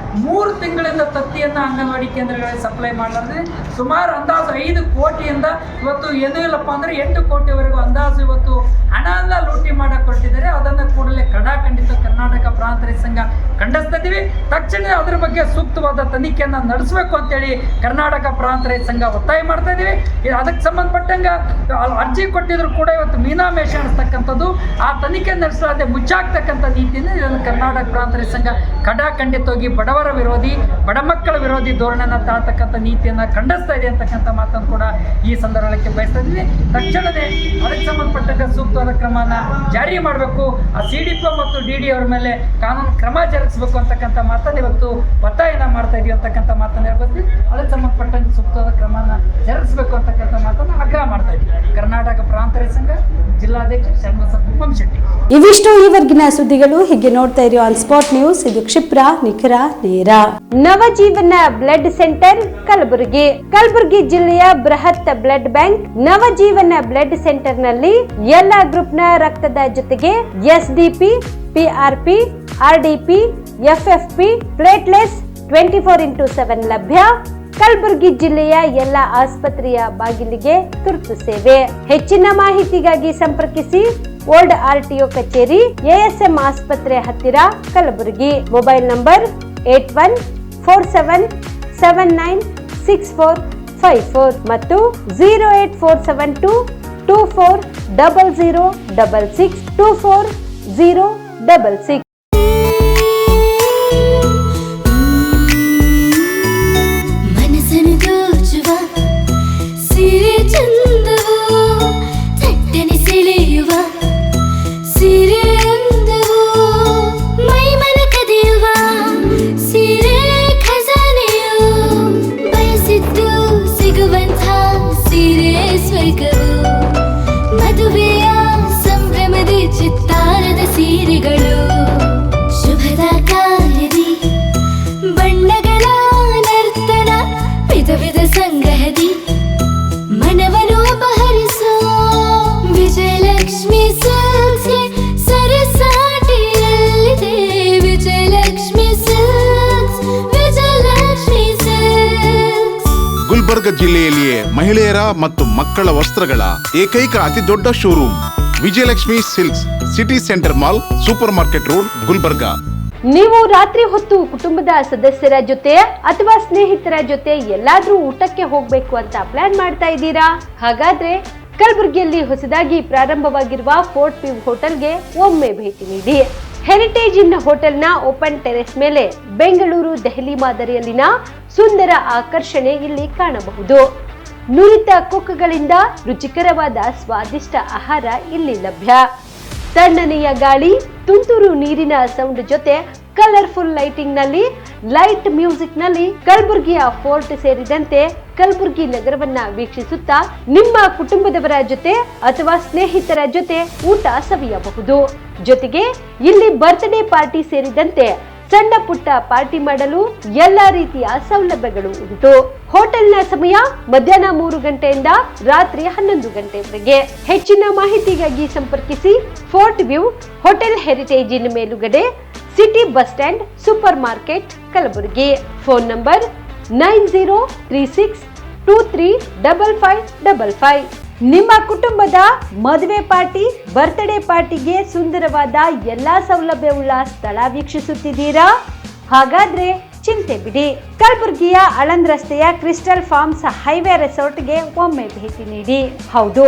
3 ತಿಂಗಳಿಂದ ತತ್ತಿಯನ್ನು ಅಂಗನವಾಡಿ ಕೇಂದ್ರಗಳಿಗೆ ಸಪ್ಲೈ ಮಾಡಲಾದ್ರೆ ಸುಮಾರು ಅಂದಾಜು 5 ಕೋಟಿಯಿಂದ ಇವತ್ತು ಏನೂ ಇಲ್ಲಪ್ಪ ಅಂದರೆ 8 ಕೋಟಿವರೆಗೂ ಅಂದಾಜು ಇವತ್ತು ಹಣವನ್ನು ಲೂಟಿ ಮಾಡಕ್ಕೆ ಕೊಟ್ಟಿದ್ದಾರೆ. ಅದನ್ನು ಕೂಡಲೇ ಖಂಡಿತ ಕರ್ನಾಟಕ ಪ್ರಾಂತ ರೈತ ಸಂಘ ಖಂಡಿಸ್ತಾ ಇದ್ದೀವಿ. ತಕ್ಷಣ ಅದರ ಬಗ್ಗೆ ಸೂಕ್ತವಾದ ತನಿಖೆಯನ್ನು ನಡೆಸಬೇಕು ಅಂತೇಳಿ ಕರ್ನಾಟಕ ಪ್ರಾಂತ ರೈತ ಸಂಘ ಒತ್ತಾಯ ಮಾಡ್ತಾ ಇದ್ದೀವಿ. ಅದಕ್ಕೆ ಸಂಬಂಧಪಟ್ಟಂಗೆ ಅರ್ಜಿ ಕೊಟ್ಟಿದ್ರು ಕೂಡ ಇವತ್ತು ಮೀನಾಮೇಷ ಅನಿಸ್ತಕ್ಕಂಥದ್ದು, ಆ ತನಿಖೆ ನಡೆಸಲಾದೆ ಮುಚ್ಚಾಕ್ತಕ್ಕಂಥ ನೀತಿಯಿಂದ ಇದನ್ನು ಕರ್ನಾಟಕ ಪ್ರಾಂತ ರೈತ ಸಂಘ ಖಂಡಿತವಾಗಿ ಬಡವರ ವಿರೋಧಿ, ಬಡ ಮಕ್ಕಳ ವಿರೋಧಿ ಧೋರಣೆಯನ್ನು ತಾಳ್ತಕ್ಕಂಥ ನೀತಿಯನ್ನು ಖಂಡಿಸ್ತಾ ಇದೆ ಅಂತಕ್ಕಂಥ ಮಾತನ್ನು ಕೂಡ ಈ ಸಂದರ್ಭಕ್ಕೆ ಬಯಸ್ತಾ ಇದ್ದೀವಿ. ತಕ್ಷಣವೇ ಅದಕ್ಕೆ ಸಂಬಂಧಪಟ್ಟಂಗೆ ಸೂಕ್ತವಾದ ಕ್ರಮನ ಜಾರಿ ಮಾಡಬೇಕು. ಆ ಸಿಡಿಪಿ ಮತ್ತು ಡಿಡಿ ಅವರ ಮೇಲೆ ಕಾನೂನು ಕ್ರಮ ಜರುಗಿಸಬೇಕು ಅಂತಕ್ಕಂಥ ಮಾತನ್ನು ಇವತ್ತು ಒತ್ತಾಯನ ಮಾಡ್ತಾ ಇದೀವಿ ಅಂತಕ್ಕಂಥ ಮಾತನ್ನು ಹೇಳ್ಬೋದು. ಅದಕ್ಕೆ ಸಂಬಂಧಪಟ್ಟಂಗೆ ಸೂಕ್ತವಾದ ಕ್ರಮನ ಜರುಗಿಸಬೇಕು ಅಂತಕ್ಕಂಥ ಮಾತನ್ನು ಆಗ್ರಹ ಮಾಡ್ತಾ ಇದ್ದೀವಿ. ಕರ್ನಾಟಕ ಪ್ರಾಂತ ರೈತ ಸಂಘ ಜಿಲ್ಲಾಧ್ಯಕ್ಷ ಶರಣಬಸಪ್ಪ ಬೊಮ್ಮಶೆಟ್ಟಿ.
ಇವಿಷ್ಟು ಈವರೆಗಿನ ಸುದ್ದಿಗಳು. ಹೀಗೆ ನೋಡ್ತಾ ಇರೋ ಆನ್ ಸ್ಪಾಟ್ ನ್ಯೂಸ್. ಇದು ಕ್ಷಿಪ್ರ, ನಿಖರ, ನೇರ. Navajeevan blood centre Kalaburagi. ಕಲಬುರಗಿ ಜಿಲ್ಲೆಯ ಬೃಹತ್ blood bank Navajeevan blood centre ನಲ್ಲಿ ಎಲ್ಲಾ ಗ್ರೂಪ್ ನ ರಕ್ತದ ಜೊತೆಗೆ ಎಸ್ಡಿಪಿ, ಪಿಆರ್ಪಿ, ಆರ್ಡಿಪಿ, ಎಫ್ಎಫ್ಪಿ, ಪ್ಲೇಟ್ಲೆಟ್ಸ್ 24/7 ಲಭ್ಯ. ಕಲಬುರಗಿ ಜಿಲ್ಲೆಯ ಎಲ್ಲ ಆಸ್ಪತ್ರೆಯ ಬಾಗಿಲಿಗೆ ತುರ್ತು ಸೇವೆ. ಹೆಚ್ಚಿನ ಮಾಹಿತಿಗಾಗಿ ಸಂಪರ್ಕಿಸಿ ಓಲ್ಡ್ RTO ಕಚೇರಿ, ASM ಆಸ್ಪತ್ರೆ ಹತ್ತಿರ, ಕಲಬುರಗಿ. ಮೊಬೈಲ್ ನಂಬರ್ 8147796454 ಮತ್ತು 08472240066 240066.
ಮದುವೆಯ ಸಂಭ್ರಮದ ಚಿತ್ತಾರದ ಸೀರೆಗಳು, ಶುಭದ ಕಾರ್ಯದಿ ಬಣ್ಣಗಳ ನರ್ತನ, ವಿಧ ವಿಧ ಸಂಗ್ರಹದಿ ಮನವನ್ನು ಅಪಹರಿಸೋ ವಿಜಯಲಕ್ಷ್ಮಿ ಸಿಲ್ಕ್ಸ್ಗೆ ಸರಸಾಟಿಯಲ್ಲಿದೆ. Vijayalakshmi silks, Vijayalakshmi silks.
ಗುಲ್ಬರ್ಗ ಜಿಲ್ಲೆಯಲ್ಲಿಯೇ ಮಹಿಳೆಯರ ಮತ್ತು ಮಕ್ಕಳ ವಸ್ತ್ರಗಳ ಏಕೈಕ ಅತಿ ದೊಡ್ಡ showroom Vijayalakshmi silks, city centre mall, super market road, Gulbarga.
ನೀವು ರಾತ್ರಿ ಹೊತ್ತು ಕುಟುಂಬದ ಸದಸ್ಯರ ಜೊತೆ ಅಥವಾ ಸ್ನೇಹಿತರ ಜೊತೆ ಎಲ್ಲಾದ್ರೂ ಊಟಕ್ಕೆ ಹೋಗ್ಬೇಕು ಅಂತ ಪ್ಲಾನ್ ಮಾಡ್ತಾ ಇದ್ದೀರಾ? ಹಾಗಾದ್ರೆ ಕಲಬುರಗಿಯಲ್ಲಿ ಹೊಸದಾಗಿ ಪ್ರಾರಂಭವಾಗಿರುವ ಫೋರ್ಟ್ ವ್ಯೂ ಹೋಟೆಲ್ಗೆ ಒಮ್ಮೆ ಭೇಟಿ ನೀಡಿ. ಹೆರಿಟೇಜ್ ಇನ್ ಹೋಟೆಲ್ನ ಓಪನ್ ಟೆರೆಸ್ ಮೇಲೆ ಬೆಂಗಳೂರು, ದೆಹಲಿ ಮಾದರಿಯಲ್ಲಿನ ಸುಂದರ ಆಕರ್ಷಣೆ ಇಲ್ಲಿ ಕಾಣಬಹುದು. ನುರಿತ ಕುಕ್ಗಳಿಂದ ರುಚಿಕರವಾದ ಸ್ವಾದಿಷ್ಟ ಆಹಾರ ಇಲ್ಲಿ ಲಭ್ಯ. ತಣ್ಣನೆಯ ಗಾಳಿ, ತುಂತುರು ನೀರಿನ ಸೌಂಡ್ ಜೊತೆ ಕಲರ್ಫುಲ್ ಲೈಟಿಂಗ್ ನಲ್ಲಿ, ಲೈಟ್ ಮ್ಯೂಸಿಕ್ ನಲ್ಲಿ ಕಲಬುರಗಿಯ ಫೋರ್ಟ್ ಸೇರಿದಂತೆ ಕಲಬುರಗಿ ನಗರವನ್ನ ವೀಕ್ಷಿಸುತ್ತಾ ನಿಮ್ಮ ಕುಟುಂಬದವರ ಜೊತೆ ಅಥವಾ ಸ್ನೇಹಿತರ ಜೊತೆ ಊಟ ಸವಿಯಬಹುದು. ಜೊತೆಗೆ ಇಲ್ಲಿ ಬರ್ತ್ಡೇ ಪಾರ್ಟಿ ಸೇರಿದಂತೆ ಸಣ್ಣ ಪುಟ್ಟ ಪಾರ್ಟಿ ಮಾಡಲು ಎಲ್ಲಾ ರೀತಿಯ ಸೌಲಭ್ಯಗಳು ಉಂಟು. ಹೋಟೆಲ್ನ ಸಮಯ ಮಧ್ಯಾಹ್ನ 3 ಗಂಟೆಯಿಂದ ರಾತ್ರಿ 11 ಗಂಟೆವರೆಗೆ. ಹೆಚ್ಚಿನ ಮಾಹಿತಿಗಾಗಿ ಸಂಪರ್ಕಿಸಿ ಫೋರ್ಟ್ ವ್ಯೂ ಹೋಟೆಲ್, ಹೆರಿಟೇಜ್ ಇನ್ ಮೇಲುಗಡೆ, city bus stand, super market, Kalaburagi. Phone number 9036235555. ನಿಮ್ಮ ಕುಟುಂಬದ ಮದುವೆ ಪಾರ್ಟಿ, ಬರ್ತ್ಡೇ ಪಾರ್ಟಿಗೆ ಸುಂದರವಾದ ಎಲ್ಲಾ ಸೌಲಭ್ಯವುಳ್ಳ ಸ್ಥಳ ವೀಕ್ಷಿಸುತ್ತಿದ್ದೀರಾ? ಹಾಗಾದ್ರೆ ಚಿಂತೆ ಬಿಡಿ. ಕಲಬುರಗಿಯ ಆಳಂದ್ ರಸ್ತೆಯ ಕ್ರಿಸ್ಟಲ್ ಫಾರ್ಮ್ಸ್ ಹೈವೇ ರೆಸಾರ್ಟ್ಗೆ ಒಮ್ಮೆ ಭೇಟಿ ನೀಡಿ. ಹೌದು,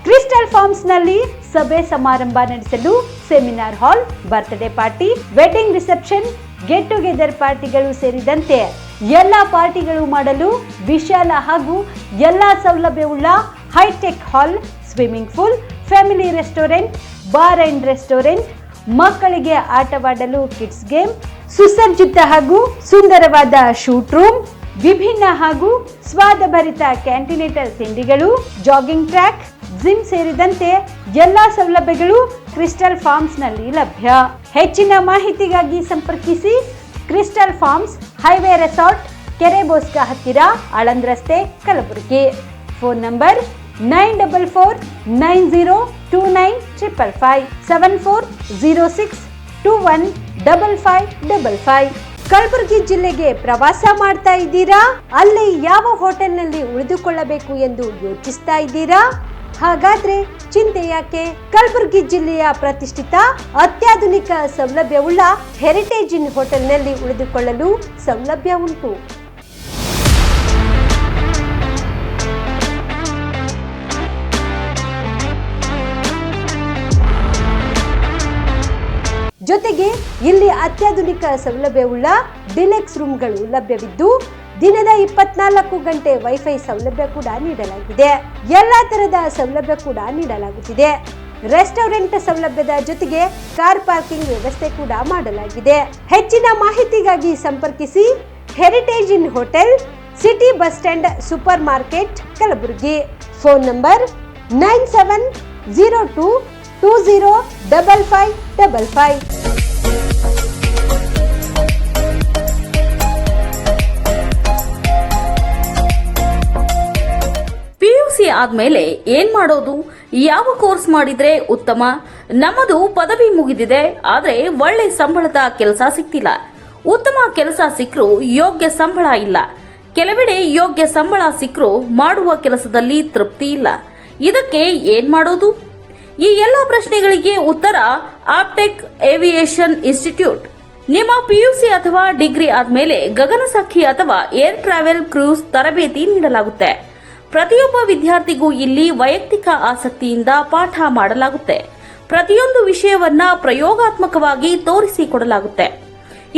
ಕ್ರಿಸ್ಟಲ್ ಫಾರ್ಮ್ಸ್ ನಲ್ಲಿ ಸಭೆ ಸಮಾರಂಭ ನಡೆಸಲು seminar hall, birthday party, wedding reception, get together ಪಾರ್ಟಿಗಳು ಸೇರಿದಂತೆ ಎಲ್ಲ ಪಾರ್ಟಿಗಳು ಮಾಡಲು ವಿಶಾಲ ಹಾಗೂ ಎಲ್ಲಾ ಸೌಲಭ್ಯವುಳ್ಳ high tech hall, swimming pool, family restaurant, bar and restaurant, ಮಕ್ಕಳಿಗೆ ಆಟವಾಡಲು ಕಿಡ್ಸ್ ಗೇಮ್, ಸುಸಜ್ಜಿತ ಹಾಗೂ ಸುಂದರವಾದ ಶೂಟ್ ರೂಮ್, ವಿಭಿನ್ನ ಹಾಗೂ ಸ್ವಾದಭರಿತ ಕ್ಯಾಂಟಿನೇಟರ್ ತಿಂಡಿಗಳು, ಜಾಗಿಂಗ್ ಟ್ರ್ಯಾಕ್, ಜಿಮ್ ಸೇರಿದಂತೆ ಎಲ್ಲಾ ಸೌಲಭ್ಯಗಳು ಕ್ರಿಸ್ಟಲ್ ಫಾರ್ಮ್ಸ್ ನಲ್ಲಿ ಲಭ್ಯ. ಹೆಚ್ಚಿನ ಮಾಹಿತಿಗಾಗಿ ಸಂಪರ್ಕಿಸಿ ಕ್ರಿಸ್ಟಲ್ ಫಾರ್ಮ್ಸ್ ಹೈವೇ ರೆಸಾರ್ಟ್, ಕೆರೆ ಬೋಸ್ಕ ಹತ್ತಿರ, ಆಳಂದ್ ರಸ್ತೆ, ಕಲಬುರಗಿ. Phone number 9490295555 7406215555. ಕಲಬುರಗಿ ಜಿಲ್ಲೆಗೆ ಪ್ರವಾಸ ಮಾಡ್ತಾ ಇದ್ದೀರಾ? ಅಲ್ಲಿ ಯಾವ ಹೋಟೆಲ್ನಲ್ಲಿ ಉಳಿದುಕೊಳ್ಳಬೇಕು ಎಂದು ಯೋಚಿಸ್ತಾ ಇದ್ದೀರಾ? ಹಾಗಾದ್ರೆ ಚಿಂತೆ ಯಾಕೆ? ಕಲಬುರಗಿ ಜಿಲ್ಲೆಯ ಪ್ರತಿಷ್ಠಿತ ಅತ್ಯಾಧುನಿಕ ಸೌಲಭ್ಯವುಳ್ಳ ಹೆರಿಟೇಜ್ ಇನ್ ಹೋಟೆಲ್ನಲ್ಲಿ ಉಳಿದುಕೊಳ್ಳಲು ಸೌಲಭ್ಯ ಉಂಟು. ಜೊತೆಗೆ ಇಲ್ಲಿ ಅತ್ಯಾಧುನಿಕ ಸೌಲಭ್ಯವುಳ್ಳ ಡಿಲೆಕ್ಸ್ ರೂಮ್ಗಳು ಲಭ್ಯವಿದ್ದು ದಿನದ 24 ಗಂಟೆ ವೈಫೈ ಸೌಲಭ್ಯ ಕೂಡ ನೀಡಲಾಗಿದೆ. ಎಲ್ಲಾ ತರಹದ ಸೌಲಭ್ಯ ಕೂಡ ನೀಡಲಾಗುತ್ತಿದೆ. ರೆಸ್ಟೋರೆಂಟ್ ಸೌಲಭ್ಯದ ಜೊತೆಗೆ ಕಾರ್ ಪಾರ್ಕಿಂಗ್ ವ್ಯವಸ್ಥೆ ಕೂಡ ಮಾಡಲಾಗಿದೆ. ಹೆಚ್ಚಿನ ಮಾಹಿತಿಗಾಗಿ ಸಂಪರ್ಕಿಸಿ heritage inn hotel, city bus stand, super market, Kalaburagi. Phone number 9702205555.
PUC ಆದ್ಮೇಲೆ ಏನ್ ಮಾಡೋದು? ಯಾವ ಕೋರ್ಸ್ ಮಾಡಿದ್ರೆ ಉತ್ತಮ? ನಮ್ಮದು ಪದವಿ ಮುಗಿದಿದೆ, ಆದ್ರೆ ಒಳ್ಳೆ ಸಂಬಳದ ಕೆಲಸ ಸಿಗ್ತಿಲ್ಲ. ಉತ್ತಮ ಕೆಲಸ ಸಿಕ್ಕರೂ ಯೋಗ್ಯ ಸಂಬಳ ಇಲ್ಲ. ಕೆಲವೆಡೆ ಯೋಗ್ಯ ಸಂಬಳ ಸಿಕ್ಕರೂ ಮಾಡುವ ಕೆಲಸದಲ್ಲಿ ತೃಪ್ತಿ ಇಲ್ಲ. ಇದಕ್ಕೆ ಏನ್ ಮಾಡೋದು? ಈ ಎಲ್ಲ ಪ್ರಶ್ನೆಗಳಿಗೆ ಉತ್ತರ ಆಪ್ಟೆಕ್ ಏವಿಯೇಷನ್ ಇನ್ಸ್ಟಿಟ್ಯೂಟ್. ನಿಮ್ಮ ಪಿಯುಸಿ ಅಥವಾ ಡಿಗ್ರಿ ಆದ್ಮೇಲೆ ಗಗನಸಖಿ ಅಥವಾ ಏರ್ ಟ್ರಾವೆಲ್ ಕ್ರೂಸ್ ತರಬೇತಿ ನೀಡಲಾಗುತ್ತೆ. ಪ್ರತಿಯೊಬ್ಬ ವಿದ್ಯಾರ್ಥಿಗೂ ಇಲ್ಲಿ ವೈಯಕ್ತಿಕ ಆಸಕ್ತಿಯಿಂದ ಪಾಠ ಮಾಡಲಾಗುತ್ತೆ. ಪ್ರತಿಯೊಂದು ವಿಷಯವನ್ನ ಪ್ರಯೋಗಾತ್ಮಕವಾಗಿ ತೋರಿಸಿಕೊಡಲಾಗುತ್ತೆ.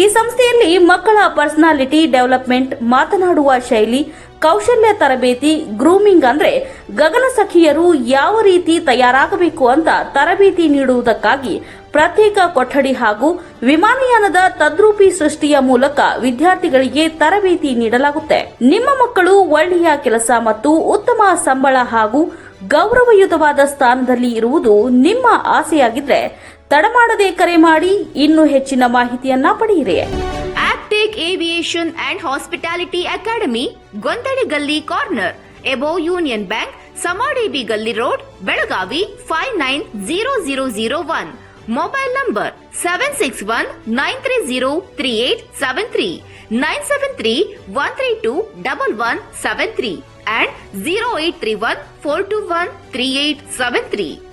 ಈ ಸಂಸ್ಥೆಯಲ್ಲಿ ಮಕ್ಕಳ ಪರ್ಸನಾಲಿಟಿ ಡೆವಲಪ್ಮೆಂಟ್, ಮಾತನಾಡುವ ಶೈಲಿ, ಕೌಶಲ್ಯ ತರಬೇತಿ, ಗ್ರೂಮಿಂಗ್ ಅಂದ್ರೆ ಗಗನಸಖಿಯರು ಯಾವ ರೀತಿ ತಯಾರಾಗಬೇಕು ಅಂತ ತರಬೇತಿ ನೀಡುವುದಕ್ಕಾಗಿ ಪ್ರತ್ಯೇಕ ಕೊಠಡಿ ಹಾಗೂ ವಿಮಾನಯಾನದ ತದ್ರೂಪಿ ಸೃಷ್ಟಿಯ ಮೂಲಕ ವಿದ್ಯಾರ್ಥಿಗಳಿಗೆ ತರಬೇತಿ ನೀಡಲಾಗುತ್ತೆ. ನಿಮ್ಮ ಮಕ್ಕಳು ಒಳ್ಳೆಯ ಕೆಲಸ ಮತ್ತು ಉತ್ತಮ ಸಂಬಳ ಹಾಗೂ ಗೌರವಯುತವಾದ ಸ್ಥಾನದಲ್ಲಿ ಇರುವುದು ನಿಮ್ಮ ಆಸೆಯಾಗಿದ್ರೆ ತಡ ಮಾಡದೆ ಕರೆ ಮಾಡಿ ಇನ್ನೂ ಹೆಚ್ಚಿನ ಮಾಹಿತಿಯನ್ನ ಪಡೆಯಿರಿ.
Aptech aviation and hospitality academy, Gondhali Galli corner, above union bank, Samadevi Galli road, Belagavi 590001. Mobile number 7619303873, 97313211173 and 083142133873.